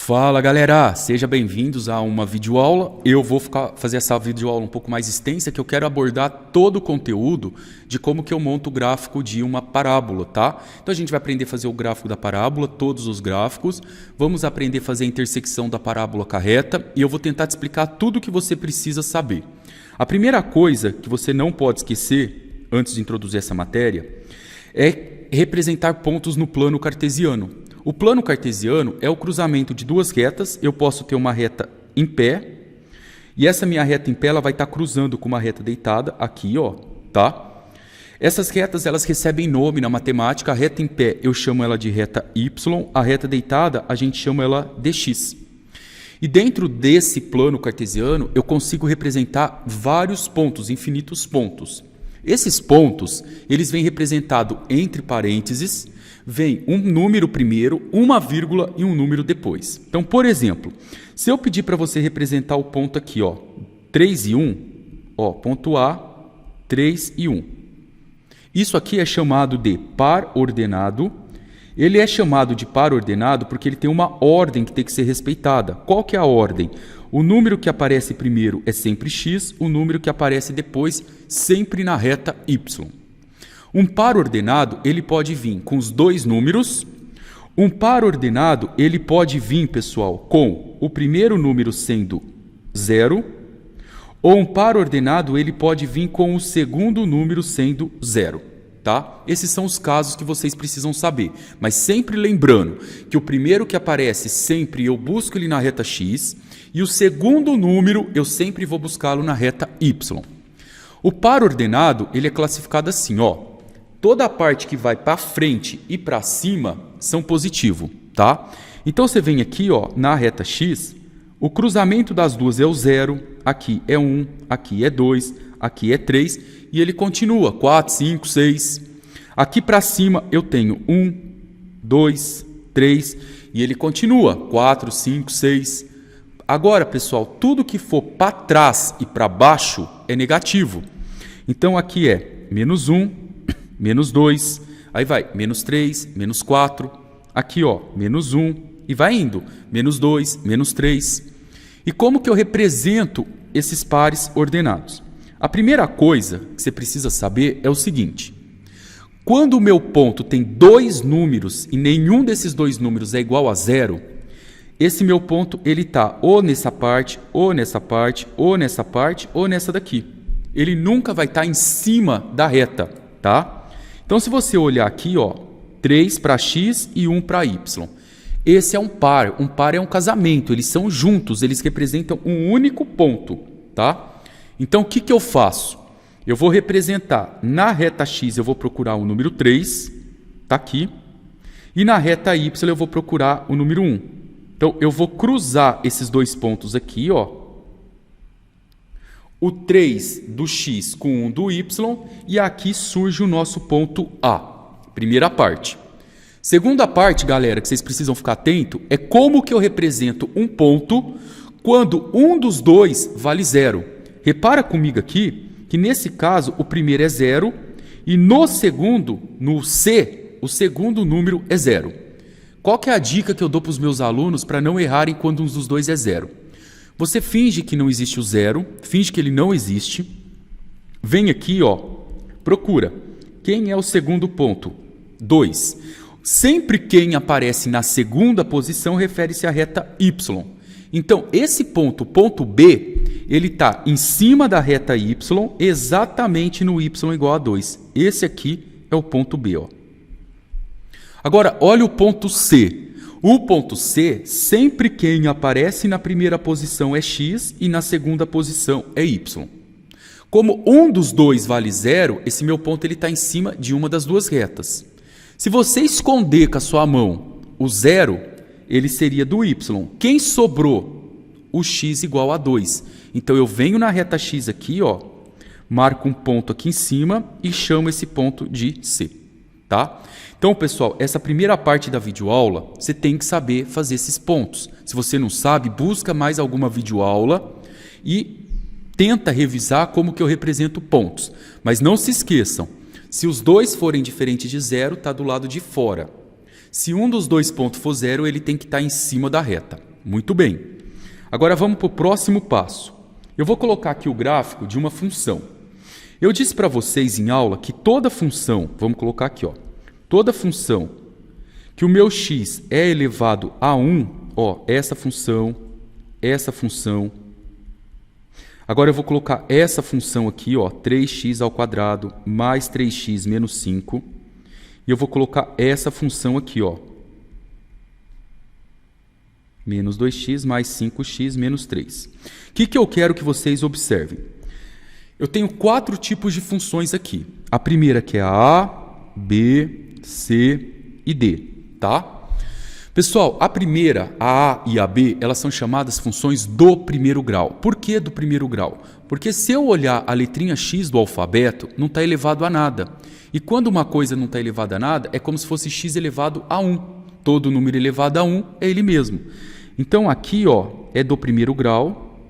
Fala galera, sejam bem-vindos a uma videoaula. Eu vou fazer essa videoaula um pouco mais extensa, que eu quero abordar todo o conteúdo de como que eu monto o gráfico de uma parábola, tá? Então a gente vai aprender a fazer o gráfico da parábola, todos os gráficos, vamos aprender a fazer a intersecção da parábola com a reta e eu vou tentar te explicar tudo o que você precisa saber. A primeira coisa que você não pode esquecer, antes de introduzir essa matéria, é representar pontos no plano cartesiano. O plano cartesiano é o cruzamento de duas retas. Eu posso ter uma reta em pé, e essa minha reta em pé ela vai estar cruzando com uma reta deitada aqui, ó, tá? Essas retas elas recebem nome na matemática. A reta em pé eu chamo ela de reta y, a reta deitada a gente chama ela dx. E dentro desse plano cartesiano eu consigo representar vários pontos, infinitos pontos. Esses pontos, eles vêm representados entre parênteses, vem um número primeiro, uma vírgula e um número depois. Então, por exemplo, se eu pedir para você representar o ponto aqui, ó, 3 e 1, ó, ponto A, 3 e 1. Isso aqui é chamado de par ordenado. Ele é chamado de par ordenado porque ele tem uma ordem que tem que ser respeitada. Qual que é a ordem? O número que aparece primeiro é sempre x, o número que aparece depois sempre na reta y. Um par ordenado, ele pode vir com os dois números. Um par ordenado, ele pode vir, pessoal, com o primeiro número sendo 0, ou um par ordenado, ele pode vir com o segundo número sendo 0. Tá? Esses são os casos que vocês precisam saber. Mas sempre lembrando que o primeiro que aparece sempre eu busco ele na reta x e o segundo número eu sempre vou buscá-lo na reta y. O par ordenado ele é classificado assim, ó. Toda a parte que vai para frente e para cima são positivo, tá? Então você vem aqui, ó, na reta x, o cruzamento das duas é o 0, aqui é 1, aqui é 2, aqui é 3 e ele continua, 4, 5, 6. Aqui para cima eu tenho 1, 2, 3 e ele continua, 4, 5, 6. Agora, pessoal, tudo que for para trás e para baixo é negativo. Então aqui é menos 1, menos 2, aí vai menos 3, menos 4, aqui ó, menos 1 e vai indo, menos 2, menos 3. E como que eu represento esses pares ordenados? A primeira coisa que você precisa saber é o seguinte: quando o meu ponto tem dois números e nenhum desses dois números é igual a 0, esse meu ponto ele está ou nessa parte, ou nessa parte, ou nessa parte, ou nessa daqui. Ele nunca vai estar em cima da reta, tá? Então, se você olhar aqui, ó, 3 para x e 1 para y. Esse é um par. Um par é um casamento. Eles são juntos. Eles representam um único ponto, tá? Então, o que que eu faço? Eu vou representar na reta x, eu vou procurar o número 3, tá aqui. E na reta y, eu vou procurar o número 1. Então, eu vou cruzar esses dois pontos aqui, ó. O 3 do x com 1 do y, e aqui surge o nosso ponto A. Primeira parte. Segunda parte, galera, que vocês precisam ficar atento, é como que eu represento um ponto quando um dos dois vale 0. Repara comigo aqui, que nesse caso o primeiro é 0, e no segundo, no C, o segundo número é 0. Qual que é a dica que eu dou para os meus alunos para não errarem quando um dos dois é 0? Você finge que não existe o 0, finge que ele não existe. Vem aqui, ó, procura. Quem é o segundo ponto? 2. Sempre quem aparece na segunda posição refere-se à reta y. Então, esse ponto, ponto B, ele está em cima da reta y, exatamente no y igual a 2. Esse aqui é o ponto B, ó. Agora, olha o ponto C. O ponto C, sempre quem aparece na primeira posição é x e na segunda posição é y. Como um dos dois vale 0, esse meu ponto está em cima de uma das duas retas. Se você esconder com a sua mão o 0, ele seria do y. Quem sobrou? O x igual a 2. Então eu venho na reta x aqui, ó, marco um ponto aqui em cima e chamo esse ponto de C. Tá? Então, pessoal, essa primeira parte da videoaula, você tem que saber fazer esses pontos. Se você não sabe, busca mais alguma videoaula e tenta revisar como que eu represento pontos. Mas não se esqueçam, se os dois forem diferentes de 0, está do lado de fora. Se um dos dois pontos for 0, ele tem que estar em cima da reta. Muito bem. Agora vamos para o próximo passo. Eu vou colocar aqui o gráfico de uma função. Eu disse para vocês em aula que toda função, vamos colocar aqui, ó, toda função que o meu x é elevado a 1, ó, essa função, agora eu vou colocar essa função aqui, ó, 3x² mais 3x menos 5, e eu vou colocar essa função aqui, ó, menos 2x mais 5x menos 3. O que eu quero que vocês observem? Eu tenho 4 tipos de funções aqui. A primeira que é a A, B, C e D, tá? Pessoal, a primeira, a A e a B, elas são chamadas funções do primeiro grau. Por que do primeiro grau? Porque se eu olhar a letrinha X do alfabeto, não está elevado a nada. E quando uma coisa não está elevada a nada, é como se fosse x elevado a 1. Todo número elevado a 1 é ele mesmo. Então aqui, ó, é do primeiro grau,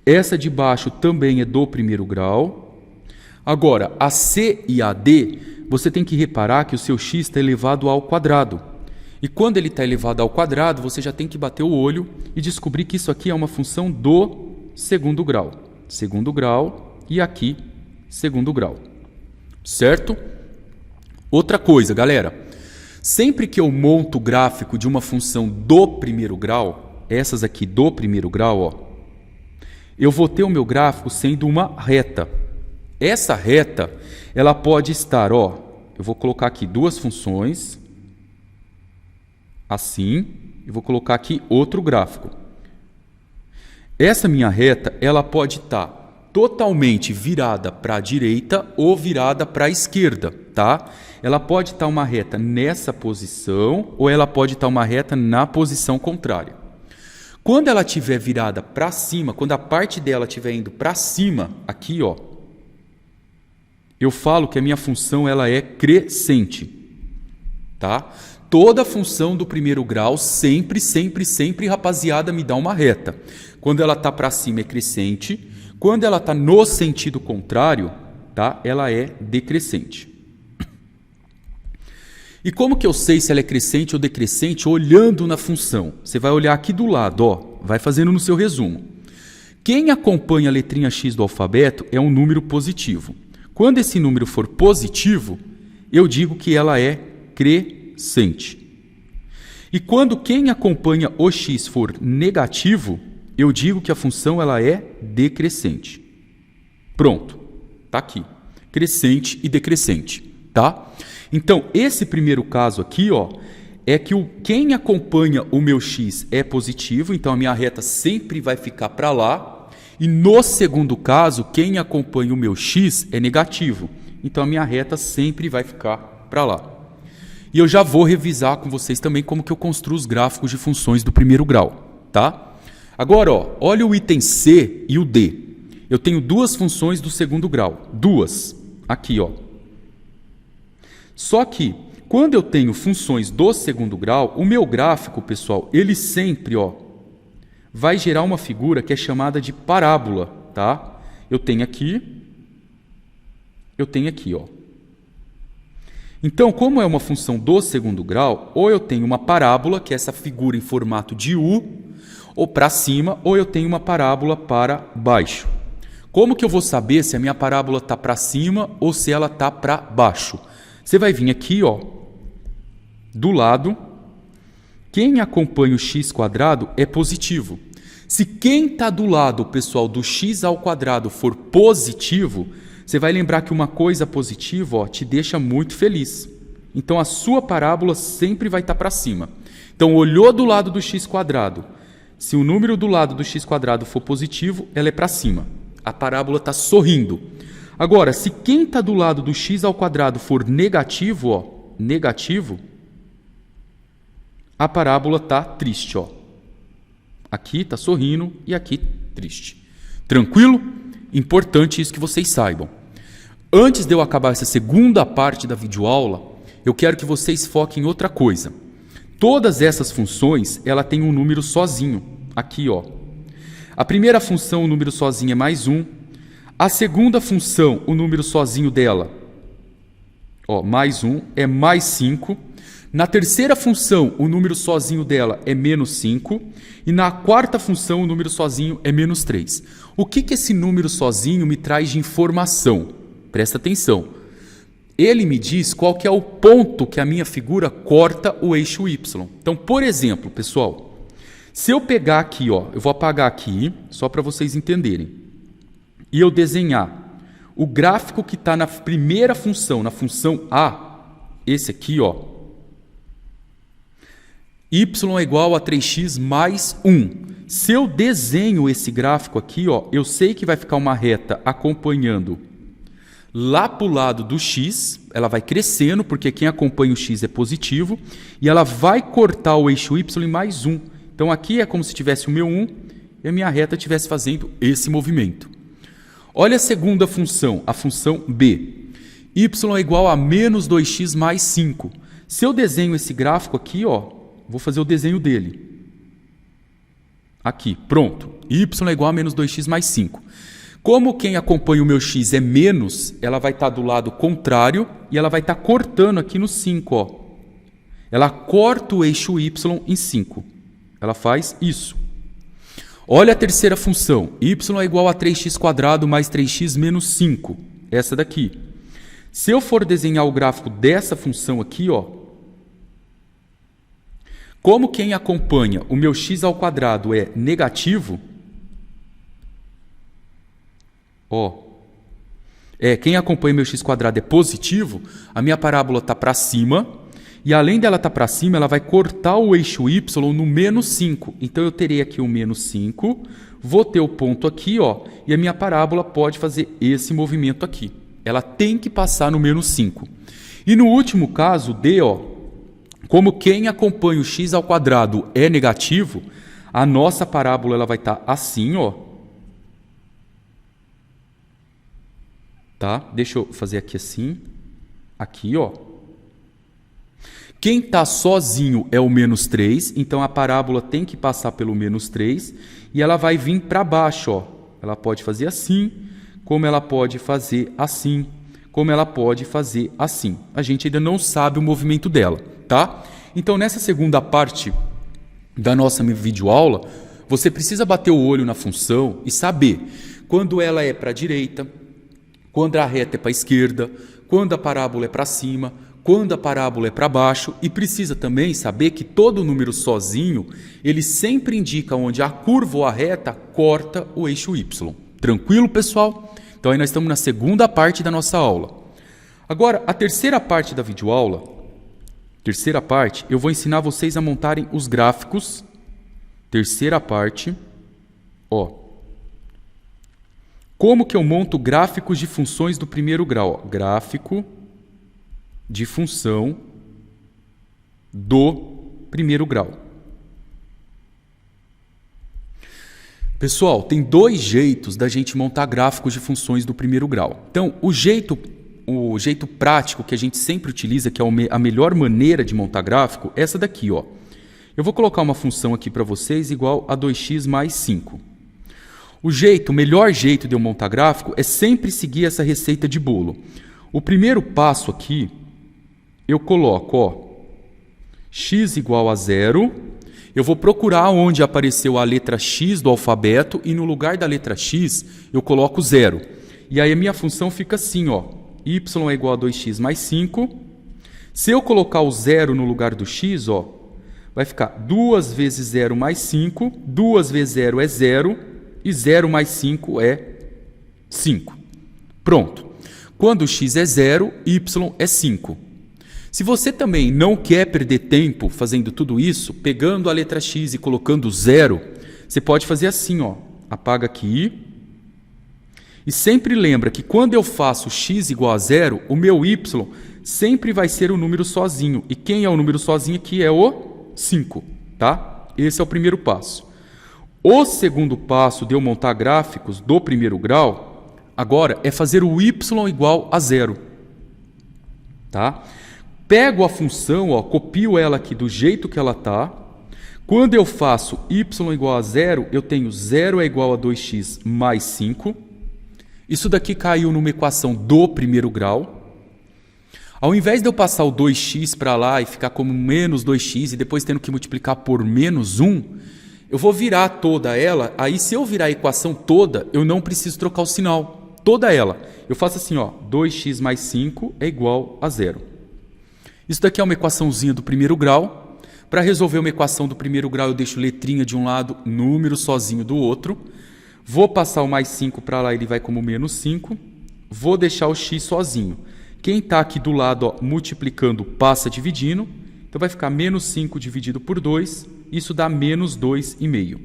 Essa de baixo também é do primeiro grau. Agora, a C e a D, você tem que reparar que o seu x está elevado ao quadrado. E quando ele está elevado ao quadrado, você já tem que bater o olho e descobrir que isso aqui é uma função do segundo grau. Segundo grau e aqui, segundo grau. Certo? Outra coisa, galera. Sempre que eu monto o gráfico de uma função do primeiro grau, essas aqui do primeiro grau, ó, eu vou ter o meu gráfico sendo uma reta. Essa reta, ela pode estar, ó, eu vou colocar aqui duas funções, assim, e vou colocar aqui outro gráfico. Essa minha reta, ela pode estar totalmente virada para a direita ou virada para a esquerda, tá? Ela pode estar uma reta nessa posição ou ela pode estar uma reta na posição contrária. Quando ela estiver virada para cima, quando a parte dela estiver indo para cima, aqui, ó, eu falo que a minha função ela é crescente, tá? Toda função do primeiro grau sempre, rapaziada, me dá uma reta. Quando ela está para cima é crescente, quando ela está no sentido contrário, tá? Ela é decrescente. E como que eu sei se ela é crescente ou decrescente? Olhando na função. Você vai olhar aqui do lado, ó, vai fazendo no seu resumo. Quem acompanha a letrinha X do alfabeto é um número positivo. Quando esse número for positivo, eu digo que ela é crescente. E quando quem acompanha o X for negativo, eu digo que a função ela é decrescente. Pronto, tá aqui. Crescente e decrescente, tá? Então, esse primeiro caso aqui, ó, é que quem acompanha o meu x é positivo, então a minha reta sempre vai ficar para lá. E no segundo caso, quem acompanha o meu x é negativo, então a minha reta sempre vai ficar para lá. E eu já vou revisar com vocês também como que eu construo os gráficos de funções do primeiro grau, tá? Agora, ó, olha o item C e o D. Eu tenho duas funções do segundo grau, duas, aqui, ó. Só que, quando eu tenho funções do segundo grau, o meu gráfico, pessoal, ele sempre, ó, vai gerar uma figura que é chamada de parábola, tá? Eu tenho aqui, ó. Então, como é uma função do segundo grau, ou eu tenho uma parábola, que é essa figura em formato de U, ou para cima, ou eu tenho uma parábola para baixo. Como que eu vou saber se a minha parábola está para cima ou se ela está para baixo? Você vai vir aqui, ó, do lado, quem acompanha o x² é positivo. Se quem está do lado, pessoal, do x² for positivo, você vai lembrar que uma coisa positiva, ó, te deixa muito feliz. Então, a sua parábola sempre vai estar para cima. Então, olhou do lado do x², se o número do lado do x² for positivo, ela é para cima. A parábola está sorrindo. Agora, se quem está do lado do x² for negativo, ó, negativo, a parábola está triste, ó. Aqui está sorrindo e aqui triste. Tranquilo? Importante isso que vocês saibam. Antes de eu acabar essa segunda parte da videoaula, eu quero que vocês foquem em outra coisa. Todas essas funções, ela tem um número sozinho. Aqui, ó. A primeira função, o número sozinho é mais 1. A segunda função, o número sozinho dela, Ó, mais 1 é mais 5. Na terceira função, o número sozinho dela é menos 5. E na quarta função, o número sozinho é menos 3. O que esse número sozinho me traz de informação? Presta atenção. Ele me diz qual que é o ponto que a minha figura corta o eixo Y. Então, por exemplo, pessoal, se eu pegar aqui, ó, eu vou apagar aqui, só para vocês entenderem, e eu desenhar o gráfico que está na primeira função, na função A, esse aqui, ó, y é igual a 3x mais 1. Se eu desenho esse gráfico aqui, ó, eu sei que vai ficar uma reta acompanhando lá para o lado do x, ela vai crescendo, porque quem acompanha o x é positivo, e ela vai cortar o eixo y em mais 1. Então aqui é como se tivesse o meu 1 e a minha reta estivesse fazendo esse movimento. Olha a segunda função, a função b. Y é igual a menos 2x mais 5. Se eu desenho esse gráfico aqui, ó, vou fazer o desenho dele. Aqui, pronto. Y é igual a menos 2x mais 5. Como quem acompanha o meu x é menos, ela vai estar do lado contrário e ela vai estar cortando aqui no 5. Ó. Ela corta o eixo y em 5. Ela faz isso. Olha a terceira função. Y é igual a 3x² mais 3x menos 5. Essa daqui. Se eu for desenhar o gráfico dessa função aqui, ó, como quem acompanha o meu x² é negativo, ó, quem acompanha o meu x² é positivo, a minha parábola está para cima, e além dela estar para cima, ela vai cortar o eixo y no menos 5. Então eu terei aqui o menos 5, vou ter o ponto aqui, ó, e a minha parábola pode fazer esse movimento aqui. Ela tem que passar no menos 5. E no último caso, D, ó, como quem acompanha o x² é negativo, a nossa parábola ela vai estar assim, ó. Tá? Deixa eu fazer aqui assim. Aqui, ó. Quem está sozinho é o menos 3, então a parábola tem que passar pelo menos 3 e ela vai vir para baixo, ó. Ela pode fazer assim, como ela pode fazer assim, como ela pode fazer assim. A gente ainda não sabe o movimento dela, tá? Então, nessa segunda parte da nossa videoaula, você precisa bater o olho na função e saber quando ela é para a direita, quando a reta é para a esquerda, quando a parábola é para cima, quando a parábola é para baixo, e precisa também saber que todo número sozinho, ele sempre indica onde a curva ou a reta corta o eixo y. Tranquilo, pessoal? Então aí nós estamos na segunda parte da nossa aula. Agora, a terceira parte da videoaula, eu vou ensinar vocês a montarem os gráficos. Terceira parte, ó. Como que eu monto gráficos de funções do primeiro grau? Ó, gráfico de função do primeiro grau. Pessoal, tem dois jeitos da gente montar gráficos de funções do primeiro grau. Então, o jeito prático que a gente sempre utiliza, que é a melhor maneira de montar gráfico, é essa daqui, ó. Eu vou colocar uma função aqui para vocês igual a 2x mais 5. O melhor jeito de eu montar gráfico é sempre seguir essa receita de bolo. O primeiro passo aqui, eu coloco, ó, x igual a 0. Eu vou procurar onde apareceu a letra x do alfabeto e no lugar da letra x eu coloco 0. E aí a minha função fica assim, ó, y é igual a 2x mais 5. Se eu colocar o 0 no lugar do x, ó, vai ficar 2 vezes 0 mais 5, 2 vezes 0 é 0, e 0 mais 5 é 5. Pronto. Quando o x é 0, y é 5. Se você também não quer perder tempo fazendo tudo isso, pegando a letra x e colocando 0, você pode fazer assim, ó, apaga aqui. E sempre lembra que quando eu faço x igual a 0, o meu y sempre vai ser o número sozinho. E quem é o número sozinho aqui é o 5, tá? Esse é o primeiro passo. O segundo passo de eu montar gráficos do primeiro grau, agora, é fazer o y igual a 0. Tá? Pego a função, ó, copio ela aqui do jeito que ela está. Quando eu faço y igual a 0, eu tenho 0 é igual a 2x mais 5. Isso daqui caiu numa equação do primeiro grau. Ao invés de eu passar o 2x para lá e ficar como menos 2x e depois tendo que multiplicar por menos 1, eu vou virar toda ela. Aí se eu virar a equação toda, eu não preciso trocar o sinal. Toda ela. Eu faço assim, ó, 2x mais 5 é igual a 0. Isso daqui é uma equaçãozinha do primeiro grau. Para resolver uma equação do primeiro grau, eu deixo letrinha de um lado, número sozinho do outro. Vou passar o mais 5 para lá, ele vai como menos 5. Vou deixar o x sozinho. Quem está aqui do lado, ó, multiplicando, passa dividindo. Então vai ficar menos 5 dividido por 2. Isso dá menos 2,5.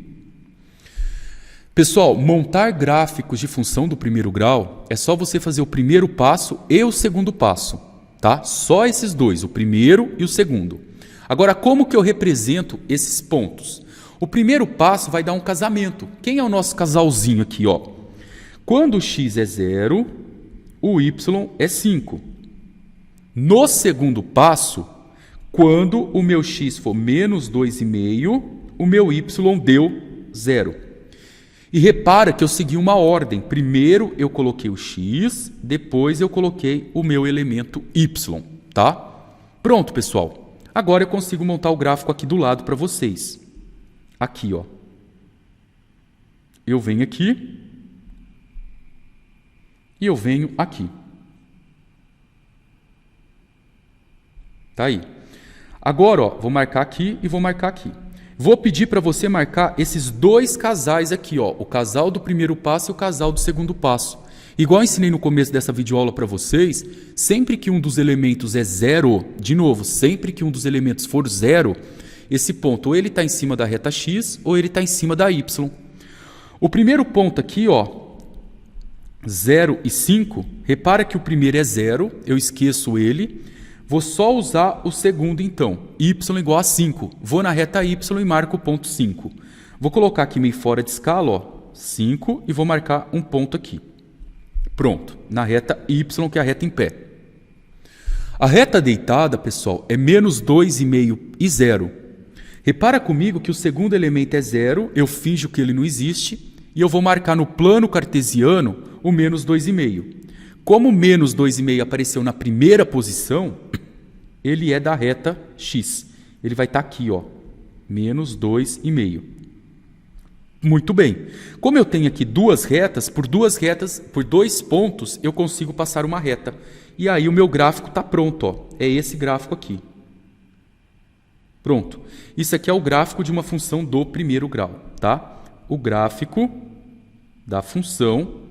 Pessoal, montar gráficos de função do primeiro grau é só você fazer o primeiro passo e o segundo passo. Tá? Só esses dois, o primeiro e o segundo. Agora, como que eu represento esses pontos? O primeiro passo vai dar um casamento. Quem é o nosso casalzinho aqui? Ó? Quando o x é 0, o y é 5. No segundo passo, quando o meu x for menos 2,5, o meu y deu 0. E repara que eu segui uma ordem. Primeiro eu coloquei o x, depois eu coloquei o meu elemento y. Tá? Pronto, pessoal. Agora eu consigo montar o gráfico aqui do lado para vocês. Aqui, ó. Eu venho aqui e eu venho aqui. Tá aí. Agora, ó, vou marcar aqui e vou marcar aqui. Vou pedir para você marcar esses dois casais aqui, ó, o casal do primeiro passo e o casal do segundo passo. Igual eu ensinei no começo dessa videoaula para vocês, sempre que um dos elementos é 0, de novo, sempre que um dos elementos for 0, esse ponto ou ele está em cima da reta x ou ele está em cima da y. O primeiro ponto aqui, ó, 0 e 5, repara que o primeiro é 0, eu esqueço ele. Vou só usar o segundo, então. Y igual a 5. Vou na reta y e marco o ponto 5. Vou colocar aqui meio fora de escala, ó, 5, e vou marcar um ponto aqui. Pronto. Na reta y, que é a reta em pé. A reta deitada, pessoal, é menos 2,5 e 0. Repara comigo que o segundo elemento é 0, eu finjo que ele não existe, e eu vou marcar no plano cartesiano o menos 2,5. Como o menos 2,5 apareceu na primeira posição, ele é da reta x. Ele vai estar aqui, ó, menos 2,5. Muito bem. Como eu tenho aqui duas retas, por dois pontos, eu consigo passar uma reta. E aí o meu gráfico está pronto, ó. É esse gráfico aqui. Pronto. Isso aqui é o gráfico de uma função do primeiro grau, tá? O gráfico da função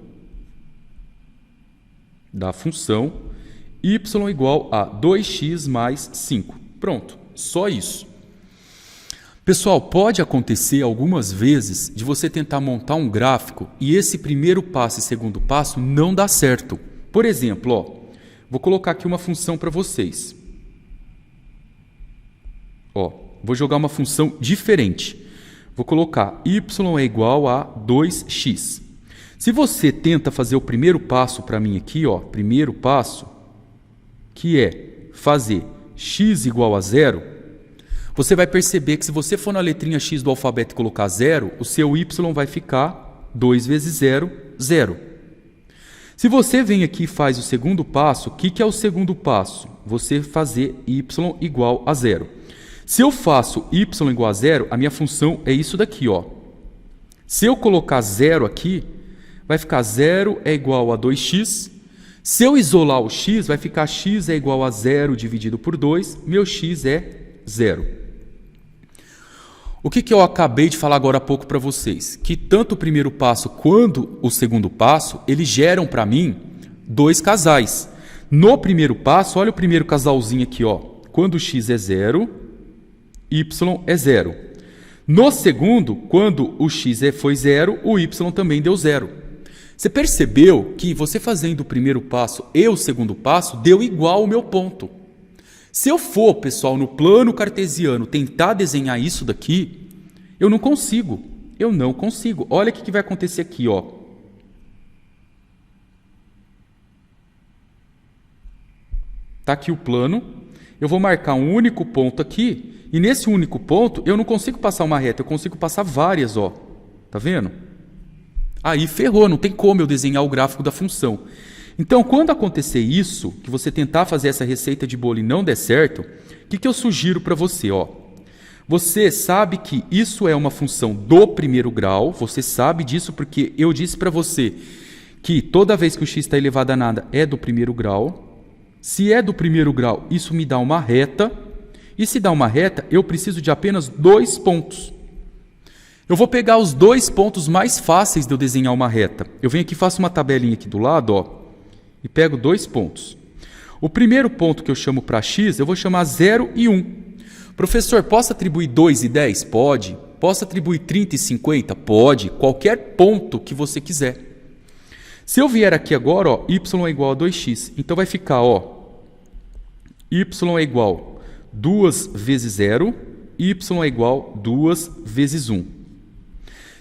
y igual a 2x mais 5. Pronto, só isso. Pessoal, pode acontecer algumas vezes de você tentar montar um gráfico e esse primeiro passo e segundo passo não dá certo. Por exemplo, ó, vou colocar aqui uma função para vocês. Ó, vou jogar uma função diferente. Vou colocar y é igual a 2x. Se você tenta fazer o primeiro passo para mim aqui, ó, primeiro passo, que é fazer x igual a 0, você vai perceber que se você for na letrinha x do alfabeto e colocar 0, o seu y vai ficar 2 vezes 0, 0. Se você vem aqui e faz o segundo passo, o que é o segundo passo? Você fazer y igual a 0. Se eu faço y igual a 0, a minha função é isso daqui, ó. Se eu colocar 0 aqui, vai ficar 0 é igual a 2x. Se eu isolar o x, vai ficar x é igual a 0 dividido por 2. Meu x é 0. O que eu acabei de falar agora há pouco para vocês? Que tanto o primeiro passo quanto o segundo passo, eles geram para mim dois casais. No primeiro passo, olha o primeiro casalzinho aqui, ó. Quando x é 0, y é 0. No segundo, quando o x foi 0, o y também deu 0. Você percebeu que você fazendo o primeiro passo e o segundo passo deu igual o meu ponto. Se eu for, pessoal, no plano cartesiano tentar desenhar isso daqui, eu não consigo. Eu não consigo. Olha o que vai acontecer aqui, ó. Tá aqui o plano. Eu vou marcar um único ponto aqui. E nesse único ponto, eu não consigo passar uma reta. Eu consigo passar várias, ó. Tá vendo? Aí ferrou, não tem como eu desenhar o gráfico da função. Então, quando acontecer isso, que você tentar fazer essa receita de bolo e não der certo, o que eu sugiro para você? Ó, você sabe que isso é uma função do primeiro grau, você sabe disso porque eu disse para você que toda vez que o x está elevado a nada é do primeiro grau. Se é do primeiro grau, isso me dá uma reta. E se dá uma reta, eu preciso de apenas 2 pontos. Eu vou pegar os 2 pontos mais fáceis de eu desenhar uma reta. Eu venho aqui, faço uma tabelinha aqui do lado, ó, e pego 2 pontos. O primeiro ponto que eu chamo para x, eu vou chamar 0 e 1. Professor, posso atribuir 2 e 10? Pode. Posso atribuir 30 e 50? Pode. Qualquer ponto que você quiser. Se eu vier aqui agora, ó, y é igual a 2x. Então vai ficar, ó, y é igual a 2 vezes 0, y é igual a 2 vezes 1.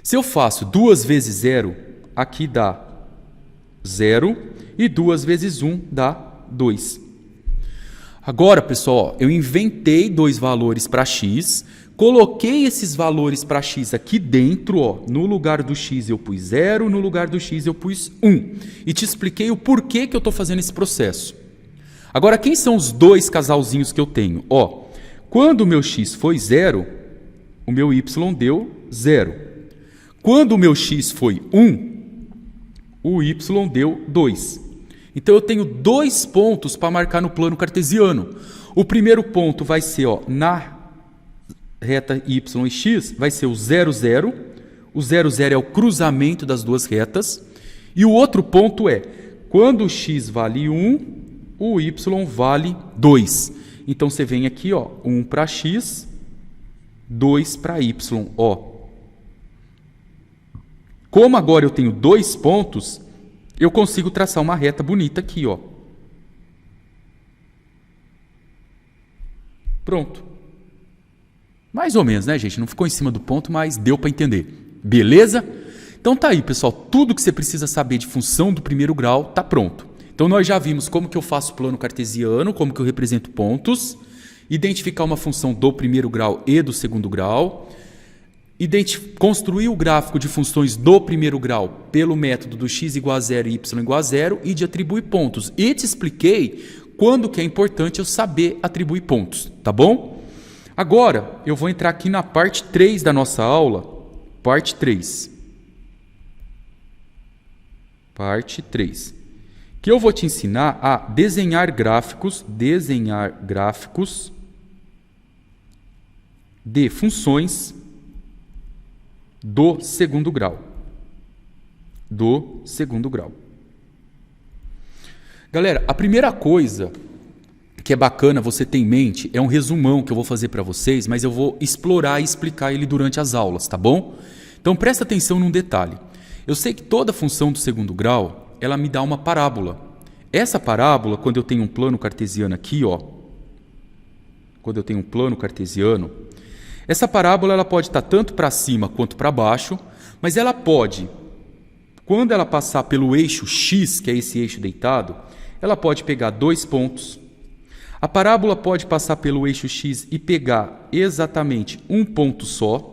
Se eu faço 2 vezes 0, aqui dá 0, e 2 vezes 1 dá 2. Agora, pessoal, eu inventei 2 valores para x, coloquei esses valores para x aqui dentro, ó, no lugar do x eu pus 0, no lugar do x eu pus 1. E te expliquei o porquê que eu estou fazendo esse processo. Agora, quem são os 2 casalzinhos que eu tenho? Ó, quando o meu x foi 0, o meu y deu 0. Quando o meu x foi 1, o y deu 2. Então, eu tenho 2 pontos para marcar no plano cartesiano. O primeiro ponto vai ser, ó, na reta y e x, vai ser o 0, 0. O 0, 0 é o cruzamento das duas retas. E o outro ponto é, quando o x vale 1, o y vale 2. Então, você vem aqui, ó, 1 para x, 2 para y. Ó. Como agora eu tenho 2 pontos, eu consigo traçar uma reta bonita aqui, ó. Pronto. Mais ou menos, né, gente? Não ficou em cima do ponto, mas deu para entender. Beleza? Então tá aí, pessoal. Tudo que você precisa saber de função do primeiro grau tá pronto. Então nós já vimos como que eu faço plano cartesiano, como que eu represento pontos, identificar uma função do primeiro grau e do segundo grau, construir o gráfico de funções do primeiro grau pelo método do x igual a 0 e y igual a 0 e de atribuir pontos. E te expliquei quando que é importante eu saber atribuir pontos, tá bom? Agora, eu vou entrar aqui na parte 3 da nossa aula, parte 3. Parte 3. Que eu vou te ensinar a desenhar gráficos de funções do segundo grau. Do segundo grau. Galera, a primeira coisa que é bacana você ter em mente é um resumão que eu vou fazer para vocês, mas eu vou explorar e explicar ele durante as aulas, tá bom? Então presta atenção num detalhe. Eu sei que toda função do segundo grau, ela me dá uma parábola. Essa parábola, quando eu tenho um plano cartesiano aqui, ó, quando eu tenho um plano cartesiano, essa parábola ela pode estar tanto para cima quanto para baixo, mas ela pode, quando ela passar pelo eixo x, que é esse eixo deitado, ela pode pegar 2 pontos. A parábola pode passar pelo eixo x e pegar exatamente um ponto só.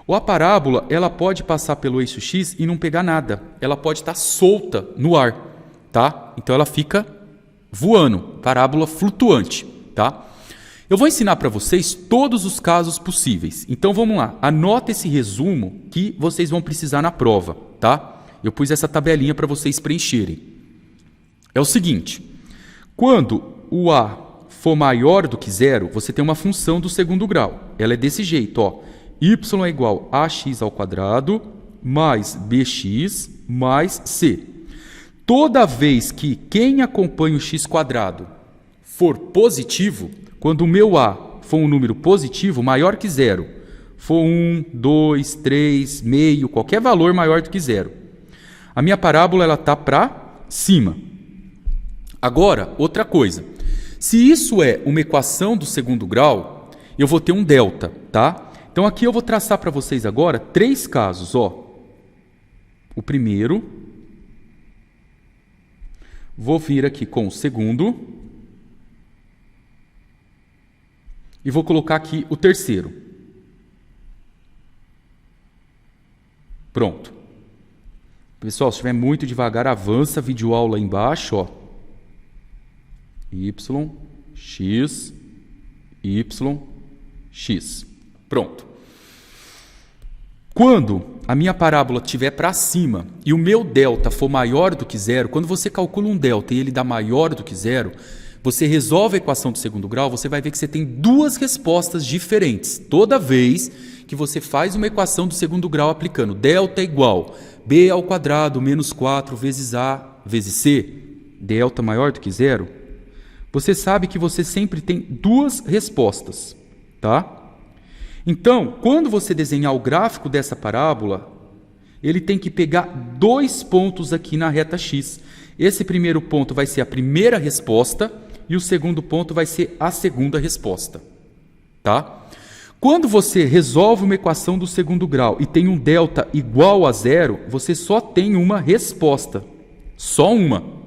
Ou a parábola ela pode passar pelo eixo x e não pegar nada. Ela pode estar solta no ar, tá? Então ela fica voando, parábola flutuante, tá? Eu vou ensinar para vocês todos os casos possíveis. Então vamos lá, anota esse resumo que vocês vão precisar na prova, tá? Eu pus essa tabelinha para vocês preencherem. É o seguinte, quando o a for maior do que 0, você tem uma função do segundo grau. Ela é desse jeito, ó. Y é igual a ax ao quadrado mais bx mais c. Toda vez que quem acompanha o x quadrado for positivo, quando o meu a for um número positivo maior que 0, for 1, 2, 3, meio, qualquer valor maior do que 0, a minha parábola está para cima. Agora, outra coisa. Se isso é uma equação do segundo grau, eu vou ter um delta, tá? Então aqui eu vou traçar para vocês agora 3 casos, ó. O primeiro, vou vir aqui com o segundo e vou colocar aqui o terceiro. Pronto. Pessoal, se estiver muito devagar, avança a videoaula aí embaixo, ó. Y, X, Y, X. Pronto. Quando a minha parábola estiver para cima e o meu delta for maior do que zero, quando você calcula um delta e ele dá maior do que zero, você resolve a equação do segundo grau, você vai ver que você tem duas respostas diferentes. Toda vez que você faz uma equação do segundo grau aplicando delta igual b ao quadrado menos 4 vezes a vezes c, delta maior do que zero, você sabe que você sempre tem duas respostas, tá? Então, quando você desenhar o gráfico dessa parábola, ele tem que pegar dois pontos aqui na reta x. Esse primeiro ponto vai ser a primeira resposta e o segundo ponto vai ser a segunda resposta, tá? Quando você resolve uma equação do segundo grau e tem um delta igual a zero, você só tem uma resposta, só uma.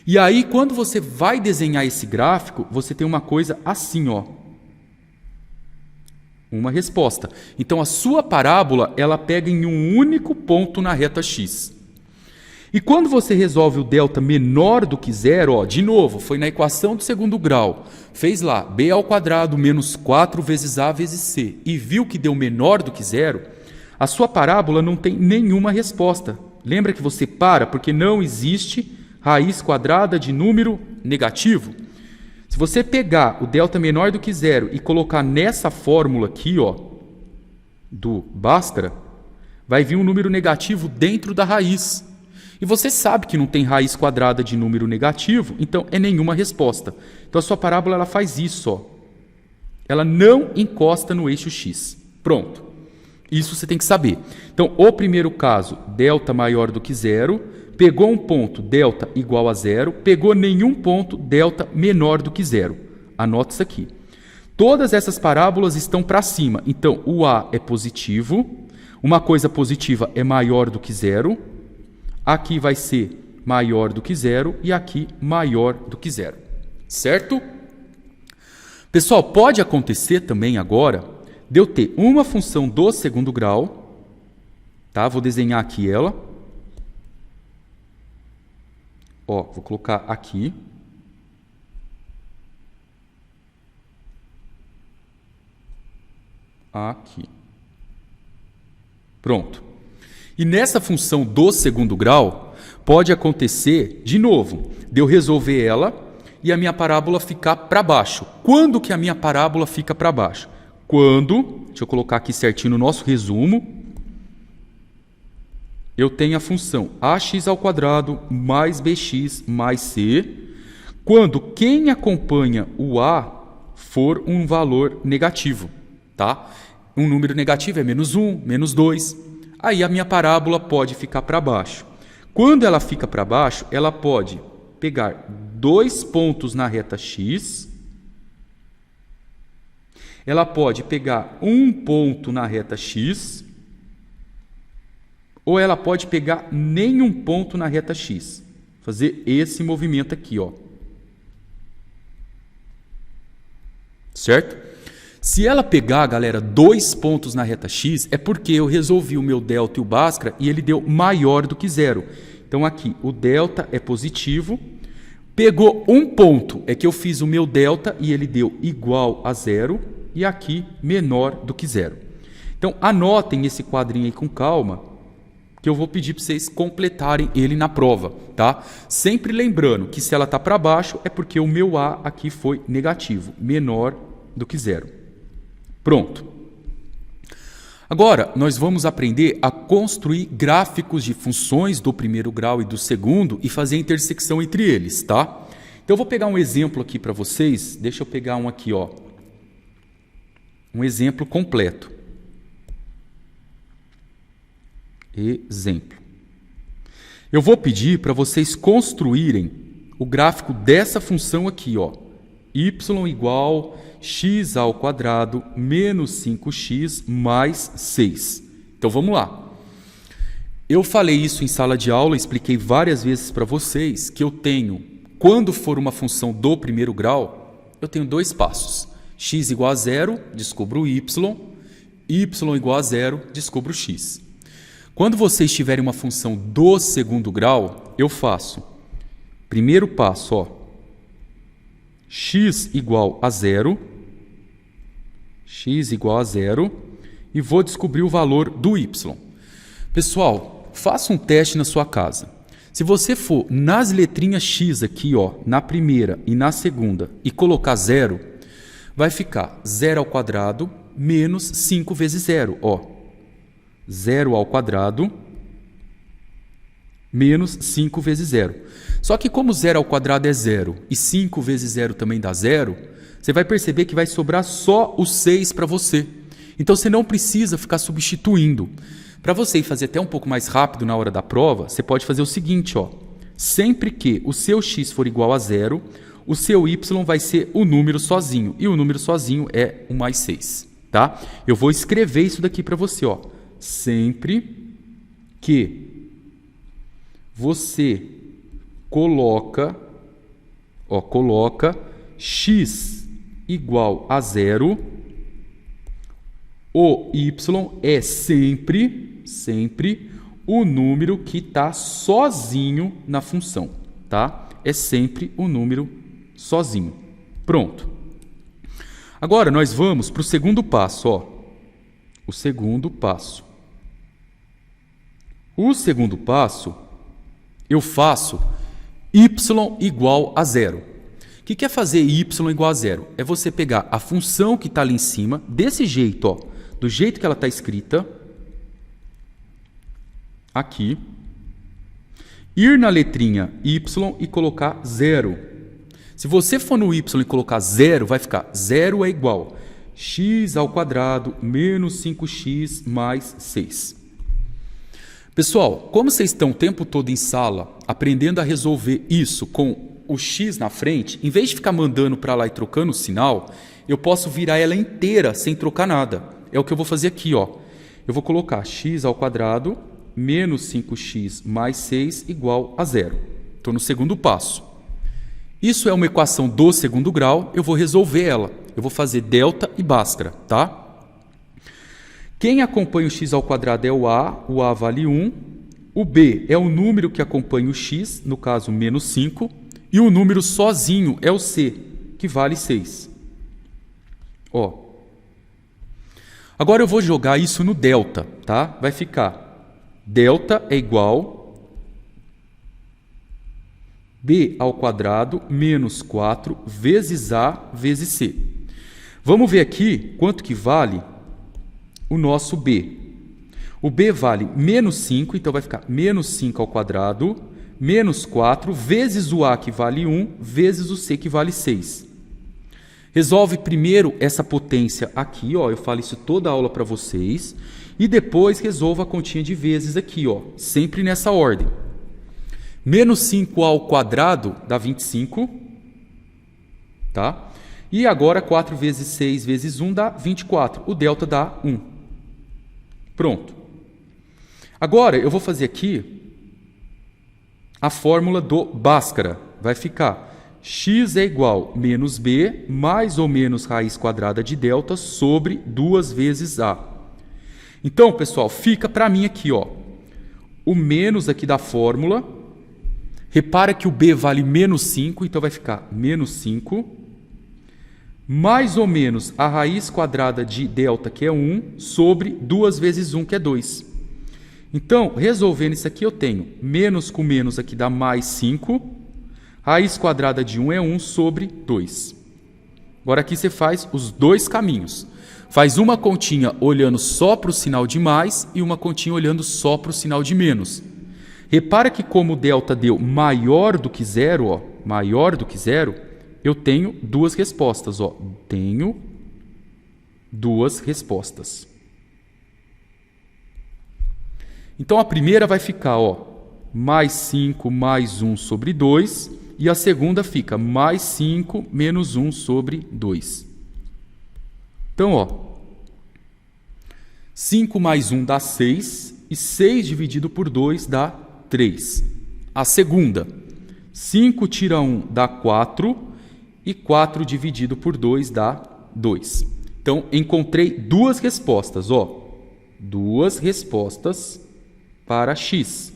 E aí, quando você vai desenhar esse gráfico, você tem uma coisa assim, ó. Uma resposta. Então, a sua parábola, ela pega em um único ponto na reta x. E quando você resolve o delta menor do que zero, ó, de novo, foi na equação do segundo grau, fez lá b ao quadrado menos 4 vezes a vezes c, e viu que deu menor do que zero, a sua parábola não tem nenhuma resposta. Lembra que você para porque não existe raiz quadrada de número negativo? Se você pegar o delta menor do que zero e colocar nessa fórmula aqui, ó, do Bhaskara, vai vir um número negativo dentro da raiz. E você sabe que não tem raiz quadrada de número negativo, então é nenhuma resposta. Então a sua parábola ela faz isso, ó. Ela não encosta no eixo x. Pronto. Isso você tem que saber. Então, o primeiro caso, delta maior do que zero, pegou um ponto, delta igual a zero, pegou nenhum ponto, delta menor do que zero. Anota isso aqui. Todas essas parábolas estão para cima. Então, o A é positivo, uma coisa positiva é maior do que zero, aqui vai ser maior do que zero e aqui maior do que zero. Certo? Pessoal, pode acontecer também agora de eu ter uma função do segundo grau, tá? Vou desenhar aqui ela. Ó, vou colocar aqui. Aqui. Pronto. E nessa função do segundo grau, pode acontecer, de novo, de eu resolver ela e a minha parábola ficar para baixo. Quando que a minha parábola fica para baixo? Quando, deixa eu colocar aqui certinho no nosso resumo, eu tenho a função ax ao quadrado mais bx mais c, quando quem acompanha o a for um valor negativo, tá? Um número negativo é menos 1, menos 2. Aí a minha parábola pode ficar para baixo. Quando ela fica para baixo, ela pode pegar dois pontos na reta x, ela pode pegar um ponto na reta x, ou ela pode pegar nenhum ponto na reta x. Fazer esse movimento aqui, ó. Certo? Se ela pegar, galera, dois pontos na reta x, é porque eu resolvi o meu delta e o Bhaskara e ele deu maior do que zero. Então aqui, o delta é positivo, pegou um ponto, é que eu fiz o meu delta e ele deu igual a zero, e aqui menor do que zero. Então anotem esse quadrinho aí com calma, que eu vou pedir para vocês completarem ele na prova, tá? Sempre lembrando que se ela está para baixo, é porque o meu A aqui foi negativo, menor do que zero. Pronto. Agora, nós vamos aprender a construir gráficos de funções do primeiro grau e do segundo e fazer a intersecção entre eles, tá? Então, eu vou pegar um exemplo aqui para vocês. Deixa eu pegar um aqui, ó. Um exemplo completo. Exemplo. Eu vou pedir para vocês construírem o gráfico dessa função aqui, ó. Y igual x ao quadrado menos 5x mais 6. Então vamos lá. Eu falei isso em sala de aula, expliquei várias vezes para vocês que eu tenho, quando for uma função do primeiro grau, eu tenho dois passos. X igual a zero, descubro o y igual a zero, descubro o x. Quando vocês tiverem uma função do segundo grau, eu faço, primeiro passo, ó, x igual a zero, e vou descobrir o valor do y. Pessoal, faça um teste na sua casa. Se você for nas letrinhas x aqui, ó, na primeira e na segunda, e colocar zero, vai ficar 0 ao quadrado menos 5 vezes zero, ó. 0 ao quadrado menos 5 vezes zero. Só que como 0 ao quadrado é zero e 5 vezes zero também dá zero, você vai perceber que vai sobrar só o 6 para você. Então você não precisa ficar substituindo. Para você ir fazer até um pouco mais rápido na hora da prova, você pode fazer o seguinte, ó. Sempre que o seu x for igual a zero, o seu y vai ser o número sozinho. E o número sozinho é o mais 6. Tá? Eu vou escrever isso daqui para você, ó. Sempre que você coloca x igual a zero, o y é sempre o número que está sozinho na função, tá? É sempre o número sozinho. Pronto. Agora nós vamos para o segundo passo, ó. O segundo passo. O segundo passo, eu faço y igual a zero. O que é fazer y igual a zero? É você pegar a função que está ali em cima, desse jeito, ó, do jeito que ela está escrita, aqui, ir na letrinha y e colocar zero. Se você for no y e colocar zero, vai ficar zero é igual x ao quadrado menos 5x mais 6. Pessoal, como vocês estão o tempo todo em sala aprendendo a resolver isso com o x na frente, em vez de ficar mandando para lá e trocando o sinal, eu posso virar ela inteira sem trocar nada. É o que eu vou fazer aqui, ó. Eu vou colocar x ao quadrado menos 5x mais 6 igual a zero. Estou no segundo passo. Isso é uma equação do segundo grau, eu vou resolver ela. Eu vou fazer delta e Bhaskara, tá? Quem acompanha o x ao quadrado é o A vale 1. O B é o número que acompanha o x, no caso menos 5. E o número sozinho é o C, que vale 6. Ó. Agora eu vou jogar isso no delta, tá? Vai ficar delta é igual B ao quadrado menos 4 vezes A vezes C. Vamos ver aqui quanto que vale o nosso B. O B vale menos 5, então vai ficar menos 5 ao quadrado, menos 4, vezes o A que vale 1, vezes o C que vale 6. Resolve primeiro essa potência aqui, ó, eu falo isso toda a aula para vocês, e depois resolva a continha de vezes aqui, ó, sempre nessa ordem. Menos 5 ao quadrado dá 25, tá? E agora 4 vezes 6 vezes 1 dá 24, o delta dá 1. Pronto. Agora eu vou fazer aqui a fórmula do Bhaskara. Vai ficar x é igual a menos b mais ou menos raiz quadrada de delta sobre 2 vezes a. Então, pessoal, fica para mim aqui, ó, o menos aqui da fórmula. Repara que o b vale menos 5, então vai ficar menos 5, mais ou menos a raiz quadrada de delta, que é 1, sobre 2 vezes 1, que é 2. Então, resolvendo isso aqui, eu tenho menos com menos aqui dá mais 5, raiz quadrada de 1 é 1 sobre 2. Agora aqui você faz os dois caminhos. Faz uma continha olhando só para o sinal de mais e uma continha olhando só para o sinal de menos. Repara que como o delta deu maior do que zero, ó, maior do que zero, eu tenho duas respostas, ó. Tenho duas respostas. Então a primeira vai ficar, ó, mais 5 mais 1 sobre 2, e a segunda fica mais 5 menos 1 sobre 2. Então, ó, 5 mais 1 dá 6, e 6 dividido por 2 dá 3. A segunda, 5 tira 1 dá 4, e 4 dividido por 2 dá 2. Então, encontrei duas respostas, ó. Duas respostas para x.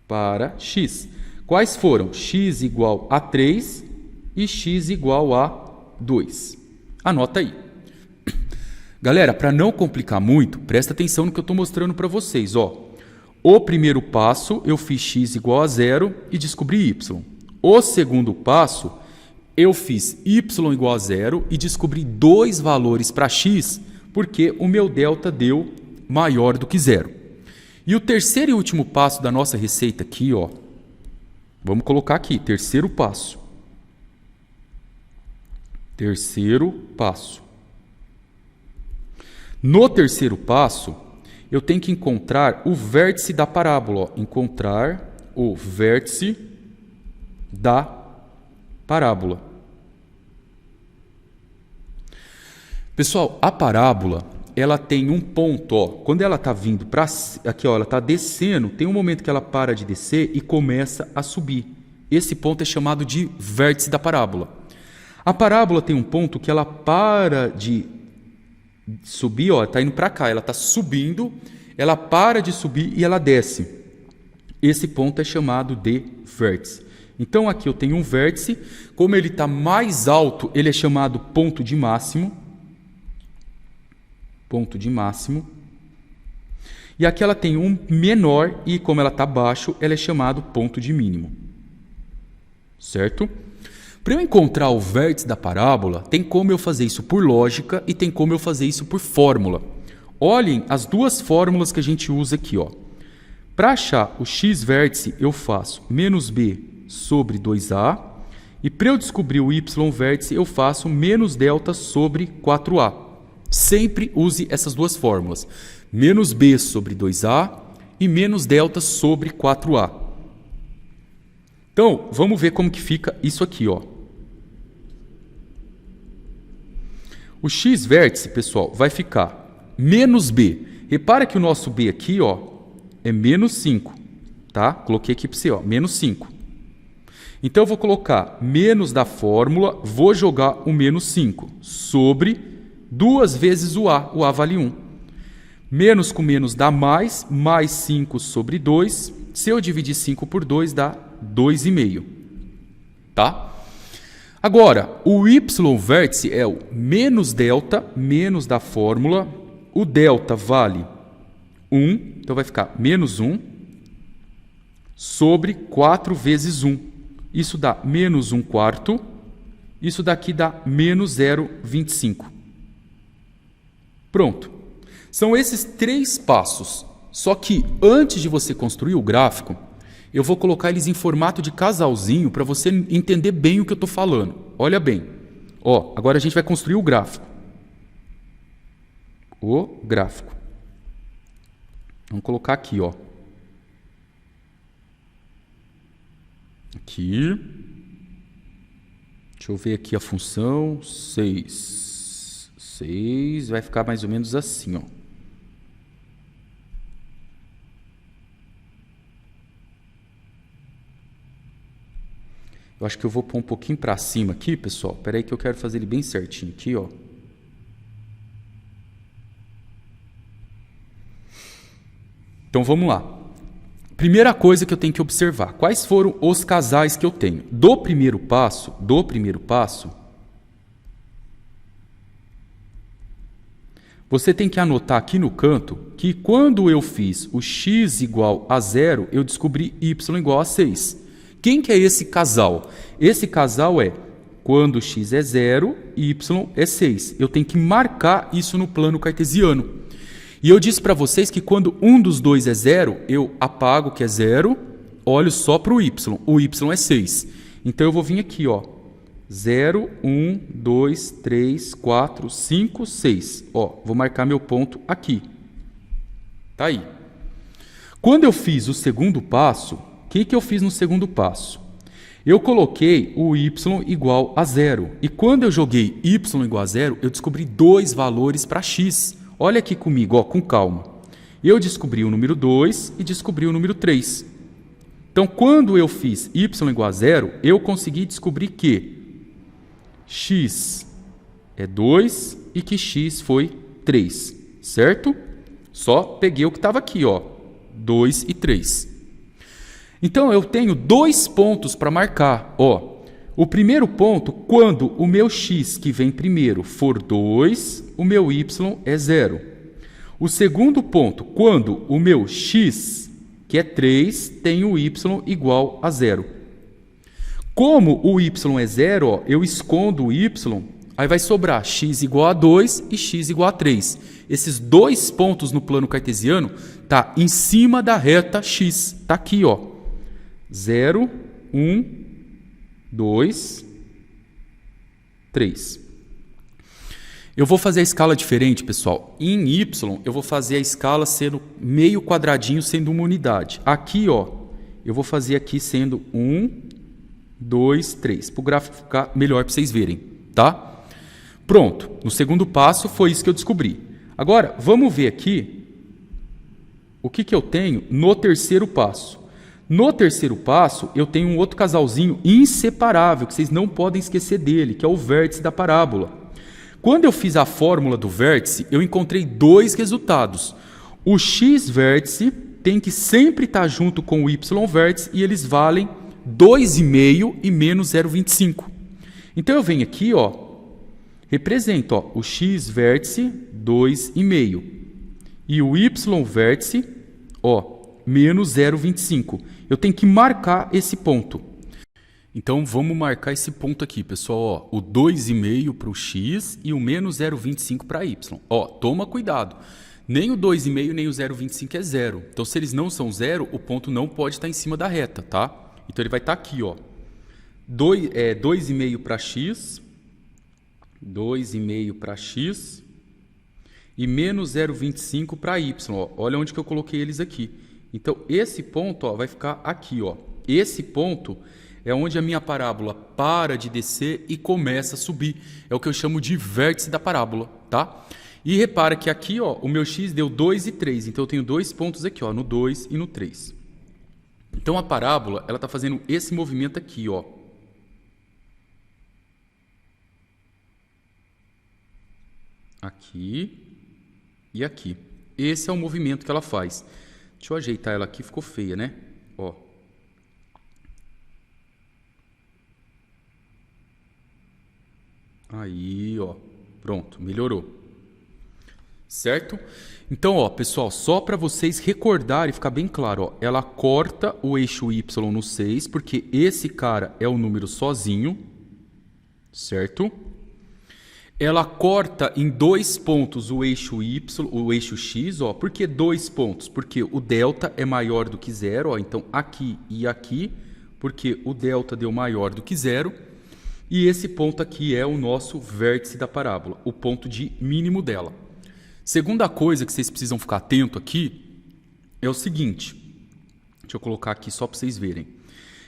Para x. Quais foram? X igual a 3 e x igual a 2. Anota aí. Galera, para não complicar muito, presta atenção no que eu estou mostrando para vocês. Ó. O primeiro passo, eu fiz x igual a 0 e descobri y. O segundo passo, eu fiz y igual a 0 e descobri dois valores para x, porque o meu delta deu maior do que 0. E o terceiro e último passo da nossa receita aqui, ó, vamos colocar aqui, terceiro passo. Terceiro passo. No terceiro passo, eu tenho que encontrar o vértice da parábola. Ó. Encontrar o vértice da parábola. Pessoal, a parábola, ela tem um ponto. Ó. Quando ela está vindo para aqui, ó, ela está descendo, tem um momento que ela para de descer e começa a subir. Esse ponto é chamado de vértice da parábola. A parábola tem um ponto que ela para de subir, ó, está indo para cá, ela está subindo, ela para de subir e ela desce. Esse ponto é chamado de vértice. Então aqui eu tenho um vértice, como ele está mais alto, ele é chamado ponto de máximo. Ponto de máximo. E aqui ela tem um menor e como ela está baixo, ela é chamado ponto de mínimo. Certo? Para eu encontrar o vértice da parábola, tem como eu fazer isso por lógica e tem como eu fazer isso por fórmula. Olhem as duas fórmulas que a gente usa aqui. Para achar o x vértice, eu faço menos b sobre 2a. E para eu descobrir o y vértice, eu faço menos delta sobre 4a. Sempre use essas duas fórmulas. Menos b sobre 2a e menos delta sobre 4a. Então, vamos ver como que fica isso aqui. Ó. O x vértice, pessoal, vai ficar menos b. Repara que o nosso b aqui, ó, é menos 5. Tá? Coloquei aqui para você, ó, menos 5. Então, eu vou colocar menos da fórmula, vou jogar o menos 5 sobre 2 vezes o a vale 1. Menos com menos dá mais 5 sobre 2. Se eu dividir 5 por 2, dá 2,5. Tá? Agora, o y vértice é o menos delta, menos da fórmula. O delta vale 1, então vai ficar menos 1 sobre 4 vezes 1. Isso dá menos 1 quarto. Isso daqui dá menos 0,25. Pronto. São esses 3 passos. Só que antes de você construir o gráfico, eu vou colocar eles em formato de casalzinho para você entender bem o que eu estou falando. Olha bem. Ó, agora a gente vai construir o gráfico. O gráfico. Vamos colocar aqui, ó. Aqui. Deixa eu ver aqui a função. 6. 6 vai ficar mais ou menos assim, ó. Eu acho que eu vou pôr um pouquinho para cima aqui, pessoal. Espera aí que eu quero fazer ele bem certinho aqui, ó. Então vamos lá. Primeira coisa que eu tenho que observar. Quais foram os casais que eu tenho? Do primeiro passo, você tem que anotar aqui no canto que quando eu fiz o x igual a 0, eu descobri y igual a 6. Quem que é esse casal? Esse casal é quando x é 0 e y é 6. Eu tenho que marcar isso no plano cartesiano. E eu disse para vocês que quando um dos dois é 0, eu apago que é 0, olho só para o y. O y é 6. Então eu vou vir aqui, ó. 0, 1, 2, 3, 4, 5, 6. Ó, vou marcar meu ponto aqui. Tá aí. Quando eu fiz o segundo passo, o que eu fiz no segundo passo? Eu coloquei o y igual a 0. E quando eu joguei y igual a 0, eu descobri dois valores para x. Olha aqui comigo, ó, com calma. Eu descobri o número 2 e descobri o número 3. Então, quando eu fiz y igual a 0, eu consegui descobrir que x é 2 e que x foi 3, certo? Só peguei o que estava aqui, ó, 2 e 3. Então, eu tenho 2 pontos para marcar. Ó, o primeiro ponto, quando o meu x que vem primeiro for 2, o meu y é 0. O segundo ponto, quando o meu x, que é 3, tem o y igual a 0. Como o y é 0, ó, eu escondo o y, aí vai sobrar x igual a 2 e x igual a 3. Esses 2 pontos no plano cartesiano tá em cima da reta x. Tá aqui, ó. 0, 1, 2, 3. Eu vou fazer a escala diferente, pessoal. Em y, eu vou fazer a escala sendo meio quadradinho, sendo uma unidade. Aqui, ó, eu vou fazer aqui sendo 1, 2, 3. Para o gráfico ficar melhor para vocês verem, tá? Pronto. No segundo passo, foi isso que eu descobri. Agora, vamos ver aqui o que eu tenho no terceiro passo. No terceiro passo, eu tenho um outro casalzinho inseparável, que vocês não podem esquecer dele, que é o vértice da parábola. Quando eu fiz a fórmula do vértice, eu encontrei 2 resultados. O x vértice tem que sempre estar junto com o y vértice e eles valem 2,5 e menos 0,25. Então eu venho aqui, ó, represento, ó, o x vértice 2,5 e o y vértice, ó, menos 0,25. Eu tenho que marcar esse ponto. Então, vamos marcar esse ponto aqui, pessoal. Ó, o 2,5 para o x e o menos 0,25 para y. Ó, toma cuidado. Nem o 2,5 nem o 0,25 é 0. Então, se eles não são 0, o ponto não pode estar em cima da reta, tá? Então, ele vai estar aqui, ó. 2,5 para x, 2,5 para x e menos 0,25 para y. Ó. Olha onde que eu coloquei eles aqui. Então, esse ponto, ó, vai ficar aqui, ó. Esse ponto é onde a minha parábola para de descer e começa a subir. É o que eu chamo de vértice da parábola, tá? E repara que aqui, ó, o meu x deu 2 e 3. Então, eu tenho 2 pontos aqui, ó, no 2 e no 3. Então, a parábola, ela está fazendo esse movimento aqui, ó. Aqui e aqui. Esse é o movimento que ela faz. Deixa eu ajeitar ela aqui, ficou feia, né? Ó. Aí, ó. Pronto, melhorou. Certo? Então, ó, pessoal, só para vocês recordarem e ficar bem claro, ó, ela corta o eixo y no 6, porque esse cara é o número sozinho, certo? Ela corta em 2 pontos o eixo y, o eixo x, ó. Por que 2 pontos? Porque o delta é maior do que 0, ó. Então, aqui e aqui, porque o delta deu maior do que 0. E esse ponto aqui é o nosso vértice da parábola, o ponto de mínimo dela. Segunda coisa que vocês precisam ficar atento aqui é o seguinte. Deixa eu colocar aqui só para vocês verem.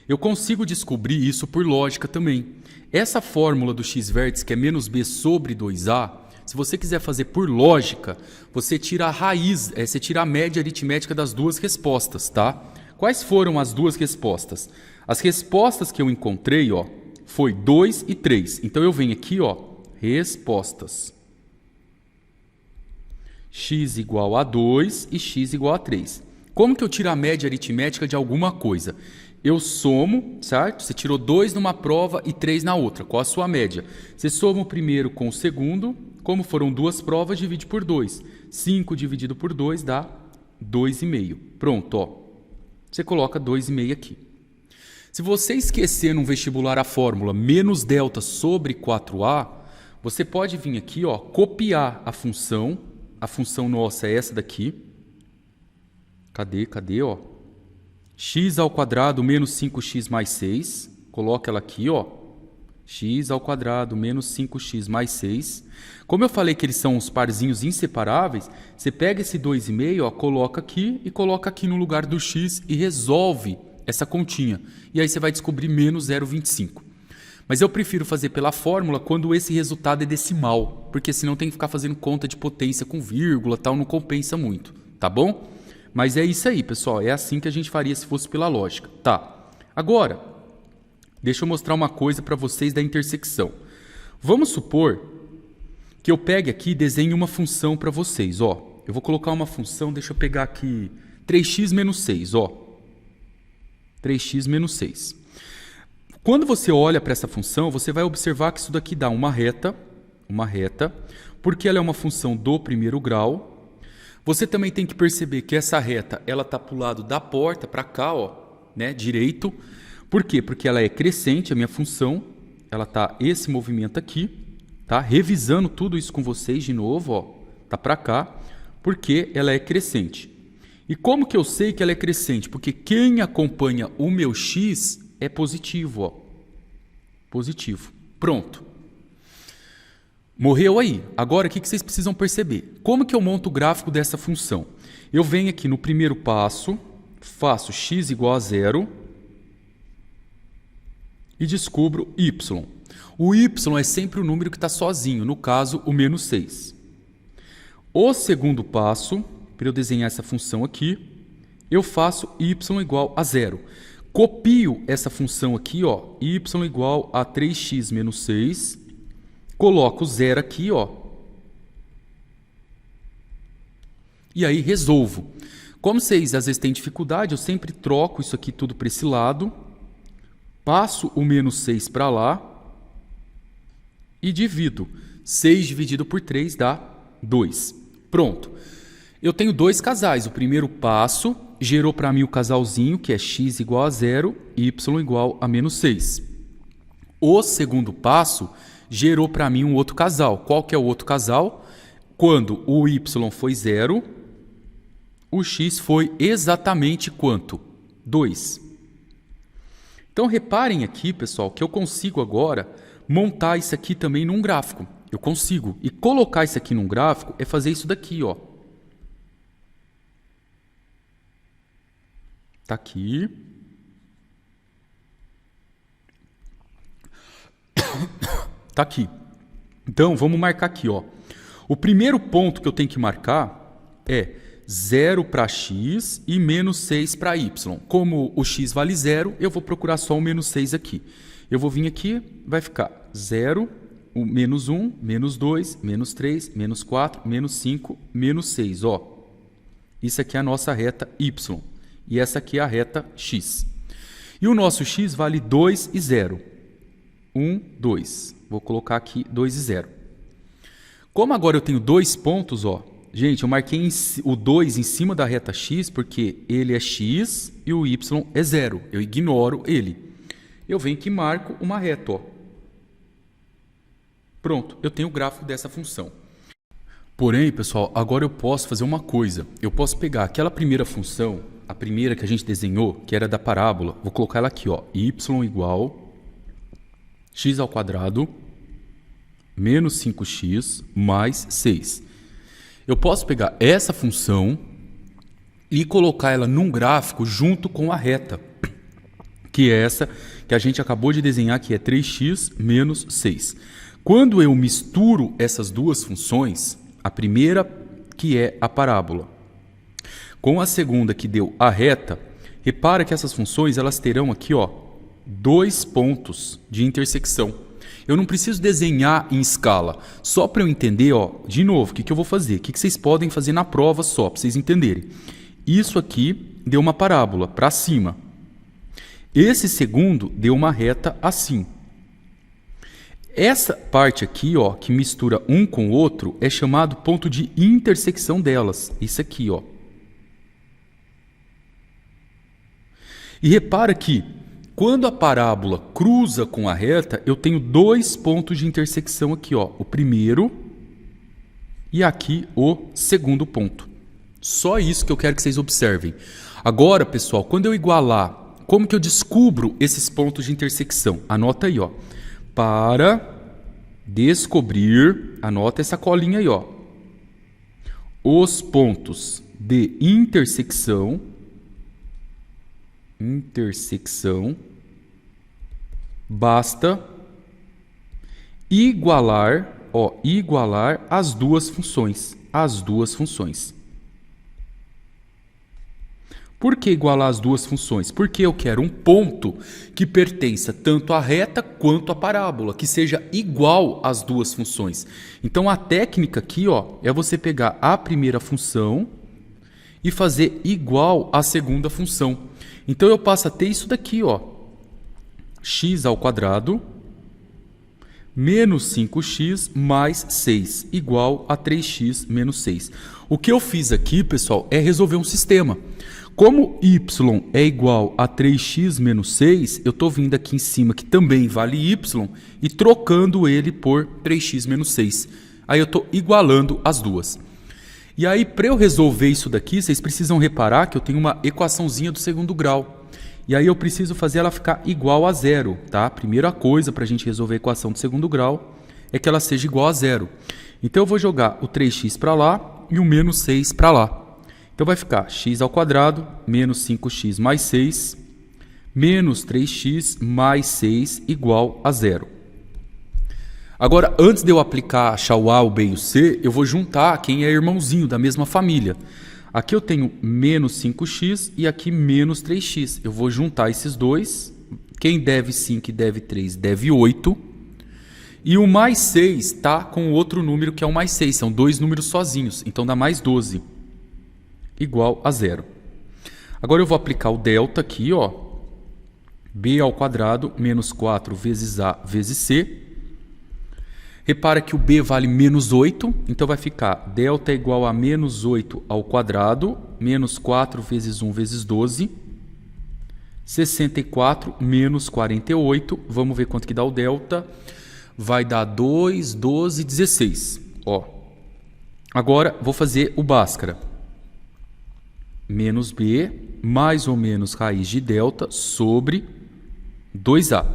Eu consigo descobrir isso por lógica também. Essa fórmula do x-vértice, que é menos b sobre 2a, se você quiser fazer por lógica, você tira a raiz, você tira a média aritmética das duas respostas, tá? Quais foram as duas respostas? As respostas que eu encontrei, ó, foi 2 e 3. Então, eu venho aqui, ó, respostas. X igual a 2 e x igual a 3. Como que eu tiro a média aritmética de alguma coisa? Eu somo, certo? Você tirou 2 numa prova e 3 na outra. Qual a sua média? Você soma o primeiro com o segundo. Como foram 2 provas, divide por 2. 5 dividido por 2 dá 2,5. Pronto, ó. Você coloca 2,5 aqui. Se você esquecer no vestibular a fórmula menos delta sobre 4a, você pode vir aqui, ó, copiar a função. A função nossa é essa daqui. Cadê, ó? X ao quadrado menos 5x mais 6. Coloca ela aqui, ó. X ao quadrado menos 5x mais 6. Como eu falei que eles são os parzinhos inseparáveis, você pega esse 2,5, ó, coloca aqui e coloca aqui no lugar do x e resolve essa continha. E aí você vai descobrir menos 0,25. Mas eu prefiro fazer pela fórmula quando esse resultado é decimal, porque senão tem que ficar fazendo conta de potência com vírgula, tal, não compensa muito, tá bom? Mas é isso aí, pessoal, é assim que a gente faria se fosse pela lógica. Tá, agora, deixa eu mostrar uma coisa para vocês da intersecção. Vamos supor que eu pegue aqui e desenhe uma função para vocês, ó. eu vou colocar uma função, deixa eu pegar aqui 3x menos 6, ó. 3x menos 6. Quando você olha para essa função, você vai observar que isso daqui dá uma reta, porque ela é uma função do primeiro grau. Você também tem que perceber que essa reta, ela está para o lado da porta, para cá, ó, né, direito. Por quê? Porque ela é crescente, a minha função, ela está esse movimento aqui, tá? Revisando tudo isso com vocês de novo, ó, tá para cá, porque ela é crescente. E como que eu sei que ela é crescente? Porque quem acompanha o meu x é positivo, ó. Positivo. Pronto. Morreu aí. Agora, o que vocês precisam perceber? Como que eu monto o gráfico dessa função? Eu venho aqui no primeiro passo, faço x igual a 0 e descubro y. O y é sempre o número que está sozinho, no caso, o menos 6. O segundo passo, para eu desenhar essa função aqui, eu faço y igual a 0. Copio essa função aqui, ó, y igual a 3x menos 6. Coloco 0 aqui, ó. E aí resolvo. Como vocês às vezes têm dificuldade, eu sempre troco isso aqui tudo para esse lado. Passo o menos 6 para lá. E divido. 6 dividido por 3 dá 2. Pronto. Eu tenho dois casais. O primeiro passo gerou para mim o casalzinho, que é x igual a 0 e y igual a menos 6. O segundo passo gerou para mim um outro casal. Qual que é o outro casal? Quando o y foi 0, o x foi exatamente quanto? 2. Então reparem aqui, pessoal, que eu consigo agora montar isso aqui também num gráfico. Eu consigo. E colocar isso aqui num gráfico é fazer isso daqui, ó. Tá aqui. Tá aqui. Então, vamos marcar aqui, ó. O primeiro ponto que eu tenho que marcar é 0 para x e menos 6 para y. Como o x vale 0, eu vou procurar só o menos 6 aqui. Eu vou vir aqui, vai ficar 0, menos 1, menos 2, menos 3, menos 4, menos 5, menos 6. Ó. Isso aqui é a nossa reta y. E essa aqui é a reta x. E o nosso x vale 2 e 0. 1, 2. Vou colocar aqui 2 e 0. Como agora eu tenho dois pontos, ó, gente, eu marquei o 2 em cima da reta x porque ele é x e o y é 0. Eu ignoro ele. Eu venho aqui e marco uma reta, ó. Pronto, eu tenho o gráfico dessa função. Porém, pessoal, agora eu posso fazer uma coisa. Eu posso pegar aquela primeira função, a primeira que a gente desenhou, que era da parábola, vou colocar ela aqui, ó, y igual x ao quadrado menos 5x mais 6. Eu posso pegar essa função e colocar ela num gráfico junto com a reta, que é essa que a gente acabou de desenhar, que é 3x menos 6. Quando eu misturo essas duas funções, a primeira, que é a parábola, com a segunda, que deu a reta, repara que essas funções elas terão aqui, ó, dois pontos de intersecção. Eu não preciso desenhar em escala. Só para eu entender, ó, de novo, o que eu vou fazer? O que vocês podem fazer na prova só, para vocês entenderem. Isso aqui deu uma parábola para cima. Esse segundo deu uma reta assim. Essa parte aqui, ó, que mistura um com o outro, é chamado ponto de intersecção delas. Isso aqui, ó. E repara que quando a parábola cruza com a reta, eu tenho dois pontos de intersecção aqui, ó. O primeiro e aqui o segundo ponto. Só isso que eu quero que vocês observem. Agora, pessoal, quando eu igualar, como que eu descubro esses pontos de intersecção? Anota aí, ó. Para descobrir, anota essa colinha aí, ó. Os pontos de intersecção, basta igualar, ó, igualar as duas funções, Por que igualar as duas funções? Porque eu quero um ponto que pertença tanto à reta quanto à parábola, que seja igual às duas funções. Então a técnica aqui, é você pegar a primeira função e fazer igual à segunda função. Então eu passo a ter isso daqui, x ao quadrado menos 5x mais 6 igual a 3x menos 6. O que eu fiz aqui, pessoal, é resolver um sistema. Como y é igual a 3x menos 6, eu estou vindo aqui em cima, que também vale y, e trocando ele por 3x menos 6. Aí eu estou igualando as duas. E aí, para eu resolver isso daqui, vocês precisam reparar que eu tenho uma equaçãozinha do segundo grau. E aí eu preciso fazer ela ficar igual a zero, tá? Primeira coisa para a gente resolver a equação do segundo grau é que ela seja igual a zero. Então eu vou jogar o 3x para lá e o menos 6 para lá. Então vai ficar x ao quadrado menos 5x mais 6 menos 3x mais 6 igual a zero. Agora, antes de eu aplicar, achar o A, o B e o C, eu vou juntar quem é irmãozinho da mesma família. Aqui eu tenho menos 5x e aqui menos 3x. Eu vou juntar esses dois. Quem deve 5 e deve 3 deve 8. E o mais 6 está com o outro número que é o mais 6. São dois números sozinhos. Então dá mais 12. Igual a zero. Agora eu vou aplicar o delta aqui, b ao quadrado menos 4 vezes a vezes c. Repara que o b vale menos 8, então vai ficar delta é igual a menos 8 ao quadrado, menos 4 vezes 1 vezes 12, 64 menos 48, vamos ver quanto que dá o delta, vai dar 2, 12, 16. Agora vou fazer o Bhaskara. Menos b, mais ou menos raiz de delta sobre 2a,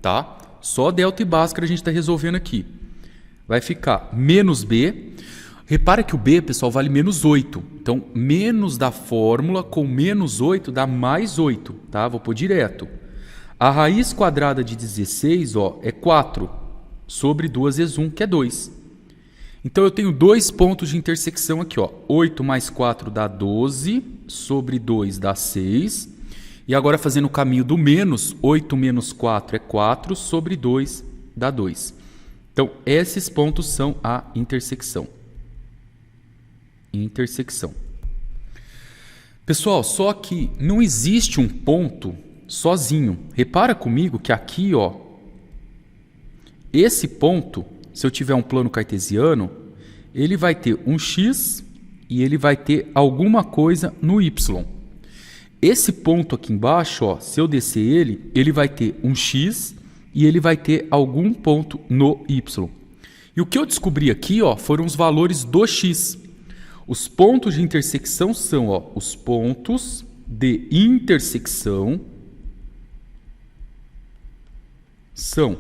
tá? Só delta e Bhaskara a gente está resolvendo aqui. Vai ficar menos b. Repara que o b, pessoal, vale menos 8. Então, menos da fórmula com menos 8 dá mais 8, tá? Vou pôr direto. A raiz quadrada de 16, é 4 sobre 2 vezes 1, que é 2. Então, eu tenho dois pontos de intersecção aqui, 8 mais 4 dá 12, sobre 2 dá 6. E agora, fazendo o caminho do menos, 8 menos 4 é 4, sobre 2 dá 2. Então, esses pontos são a intersecção. Intersecção. Pessoal, só que não existe um ponto sozinho. Repara comigo que aqui, esse ponto, se eu tiver um plano cartesiano, ele vai ter um x e ele vai ter alguma coisa no y. Esse ponto aqui embaixo, se eu descer ele vai ter um x e ele vai ter algum ponto no y. E o que eu descobri aqui, foram os valores do x. Os pontos de intersecção são, os pontos de intersecção são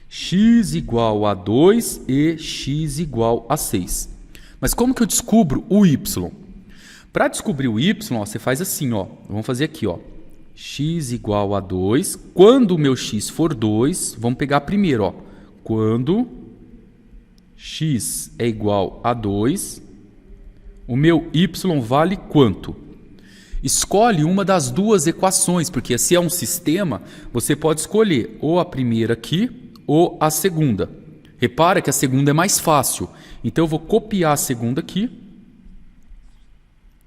x igual a 2 e x igual a 6. Mas como que eu descubro o y? Para descobrir o y, você faz assim, vamos fazer aqui, x igual a 2. Quando o meu x for 2, vamos pegar primeiro, quando x é igual a 2, o meu y vale quanto? Escolhe uma das duas equações, porque se é um sistema, você pode escolher ou a primeira aqui ou a segunda. Repara que a segunda é mais fácil. Então eu vou copiar a segunda aqui.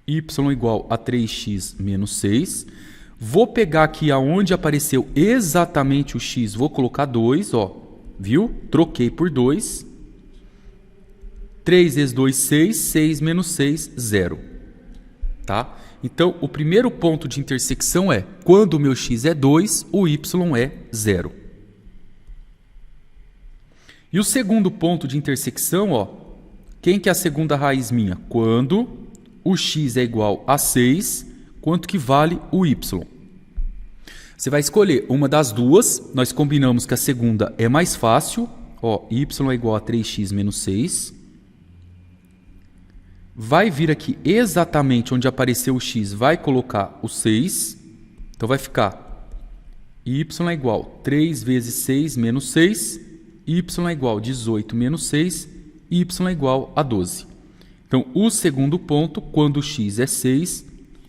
Y igual a 3x menos 6. Vou pegar aqui aonde apareceu exatamente o x, vou colocar 2, viu? Troquei por 2. 3 vezes 2, 6. 6 menos 6, 0. Tá? Então, o primeiro ponto de intersecção é quando o meu x é 2, o y é 0. E o segundo ponto de intersecção, quem que é a segunda raiz minha? Quando o x é igual a 6, quanto que vale o y? Você vai escolher uma das duas, nós combinamos que a segunda é mais fácil, y é igual a 3x menos 6. Vai vir aqui exatamente onde apareceu o x, vai colocar o 6, então vai ficar y é igual a 3 vezes 6 menos 6, y é igual a 18 menos 6, y é igual a 12. Então, o segundo ponto, quando o x é 6,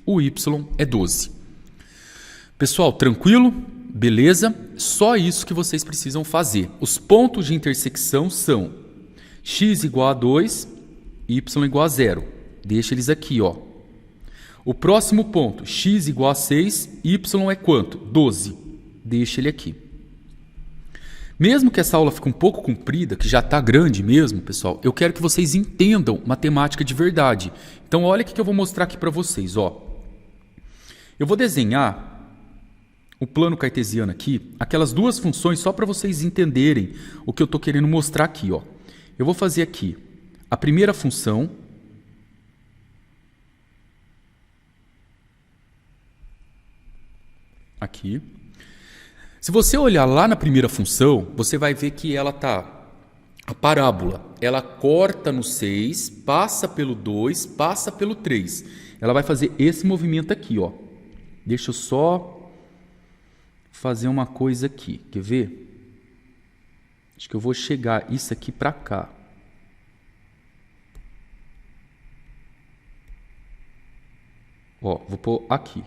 o y é 12. Pessoal, tranquilo? Beleza? Só isso que vocês precisam fazer. Os pontos de intersecção são x igual a 2, y igual a 0. Deixa eles aqui, ó. O próximo ponto, x igual a 6, y é quanto? 12. Deixa ele aqui. Mesmo que essa aula fique um pouco comprida, que já está grande mesmo, pessoal, eu quero que vocês entendam matemática de verdade. Então, olha o que eu vou mostrar aqui para vocês. Ó. Eu vou desenhar o plano cartesiano aqui, aquelas duas funções, só para vocês entenderem o que eu estou querendo mostrar aqui. Ó. Eu vou fazer aqui a primeira função. Aqui. Se você olhar lá na primeira função, você vai ver que ela tá a parábola, ela corta no 6, passa pelo 2, passa pelo 3. Ela vai fazer esse movimento aqui, ó. Deixa eu só fazer uma coisa aqui, quer ver? Acho que eu vou chegar isso aqui para cá. Ó, vou pôr aqui.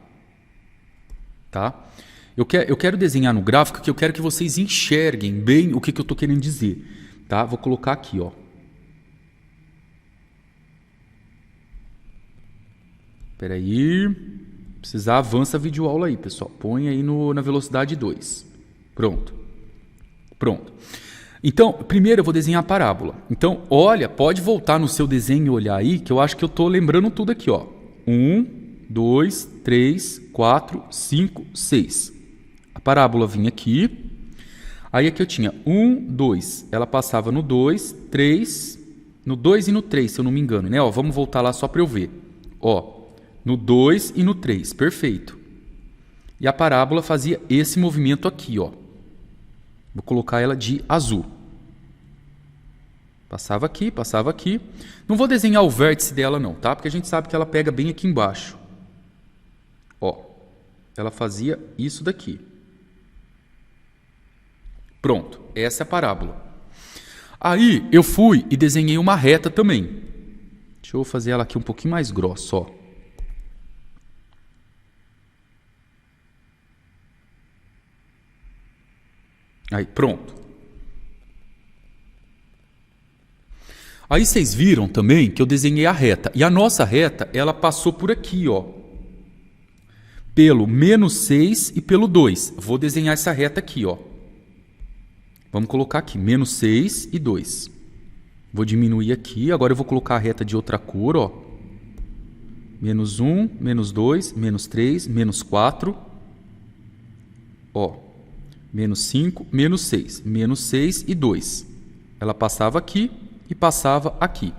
Tá? Eu quero desenhar no gráfico que eu quero que vocês enxerguem bem o que eu estou querendo dizer. Tá? Vou colocar aqui. Ó. Espera aí. Precisar, avança a videoaula aí, pessoal. Põe aí na velocidade 2. Pronto. Pronto. Então, primeiro eu vou desenhar a parábola. Então, olha, pode voltar no seu desenho e olhar aí, que eu acho que eu estou lembrando tudo aqui. Ó. 1, 2, 3, 4, 5, 6. A parábola vinha aqui. Aí aqui eu tinha 1, 2. Ela passava no 2, 3, no 2 e no 3, se eu não me engano, né? Ó, vamos voltar lá só para eu ver. Ó, no 2 e no 3, perfeito. E a parábola fazia esse movimento aqui, ó. Vou colocar ela de azul. Passava aqui, passava aqui. Não vou desenhar o vértice dela não, tá? Porque a gente sabe que ela pega bem aqui embaixo. Ó, ela fazia isso daqui. Pronto, essa é a parábola. Aí eu fui e desenhei uma reta também. Deixa eu fazer ela aqui um pouquinho mais grossa, ó. Aí, pronto. Aí vocês viram também que eu desenhei a reta. E a nossa reta, ela passou por aqui, ó. Pelo menos 6 e pelo 2. Vou desenhar essa reta aqui, ó. Vamos colocar aqui, menos 6 e 2. Vou diminuir aqui. Agora eu vou colocar a reta de outra cor, ó. Menos 1, menos 2, menos 3, menos 4. Ó. Menos 5, menos 6. Menos 6 e 2. Ela passava aqui e passava aqui.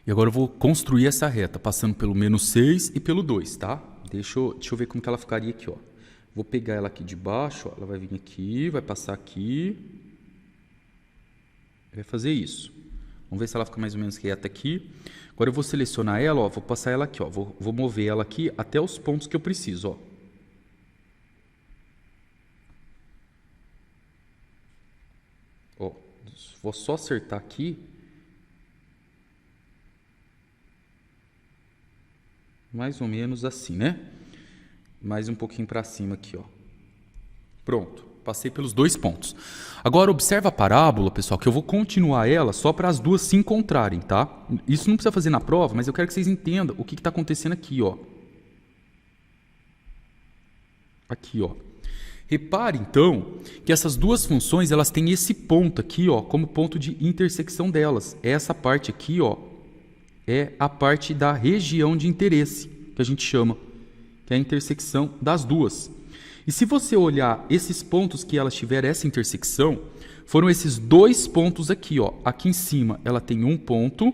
E agora eu vou construir essa reta, passando pelo menos 6 e pelo 2, tá? Deixa eu ver como que ela ficaria aqui, ó. Vou pegar ela aqui de baixo, ó. Ela vai vir aqui, vai passar aqui. Vai fazer isso. Vamos ver se ela fica mais ou menos reta aqui. Agora eu vou selecionar ela, ó. Vou passar ela aqui, ó. Vou mover ela aqui até os pontos que eu preciso, ó. Ó, vou só acertar aqui. Mais ou menos assim, né? Mais um pouquinho para cima aqui, ó. Pronto, passei pelos dois pontos. Agora observa a parábola, pessoal, que eu vou continuar ela só para as duas se encontrarem, tá? Isso não precisa fazer na prova, mas eu quero que vocês entendam o que está acontecendo aqui, ó. Aqui, ó. Repare, então, que essas duas funções, elas têm esse ponto aqui, ó, como ponto de intersecção delas. Essa parte aqui, ó, é a parte da região de interesse, que a gente chama, que é a intersecção das duas. E se você olhar esses pontos que elas tiveram essa intersecção, foram esses dois pontos aqui, ó. Aqui em cima ela tem um ponto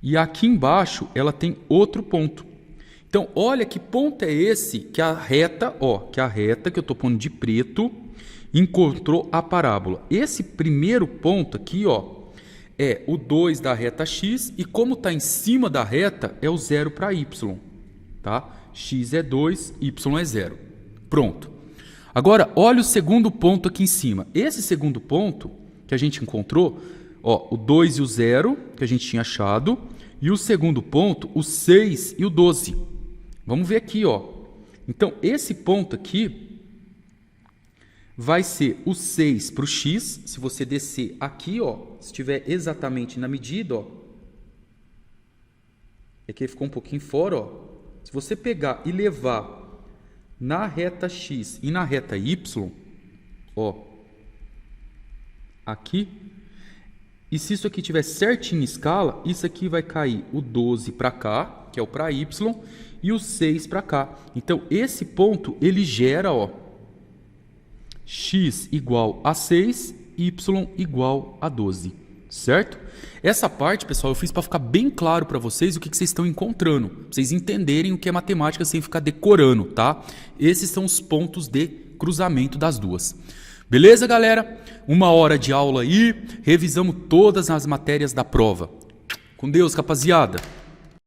e aqui embaixo ela tem outro ponto. Então, olha que ponto é esse que a reta, ó, que eu estou pondo de preto, encontrou a parábola. Esse primeiro ponto aqui, ó, é o 2 da reta x e como está em cima da reta, é o 0 para y. Tá? X é 2, y é 0. Pronto. Agora, olha o segundo ponto aqui em cima. Esse segundo ponto que a gente encontrou, Ó, o 2 e o 0, que a gente tinha achado. E o segundo ponto, o 6 e o 12. Vamos ver aqui, ó. Então, esse ponto aqui vai ser o 6 para o x. Se você descer aqui, ó, se estiver exatamente na medida, ó. Aqui ficou um pouquinho fora, ó. Se você pegar e levar na reta x e na reta y, ó, aqui, e se isso aqui tiver certinho em escala, isso aqui vai cair o 12 para cá, que é o para y, e o 6 para cá. Então, esse ponto, ele gera, ó, x igual a 6, y igual a 12, certo? Essa parte, pessoal, eu fiz para ficar bem claro para vocês o que vocês estão encontrando, pra vocês entenderem o que é matemática sem ficar decorando, tá? Esses são os pontos de cruzamento das duas. Beleza, galera? 1 hora de aula aí, revisamos todas as matérias da prova. Com Deus, rapaziada!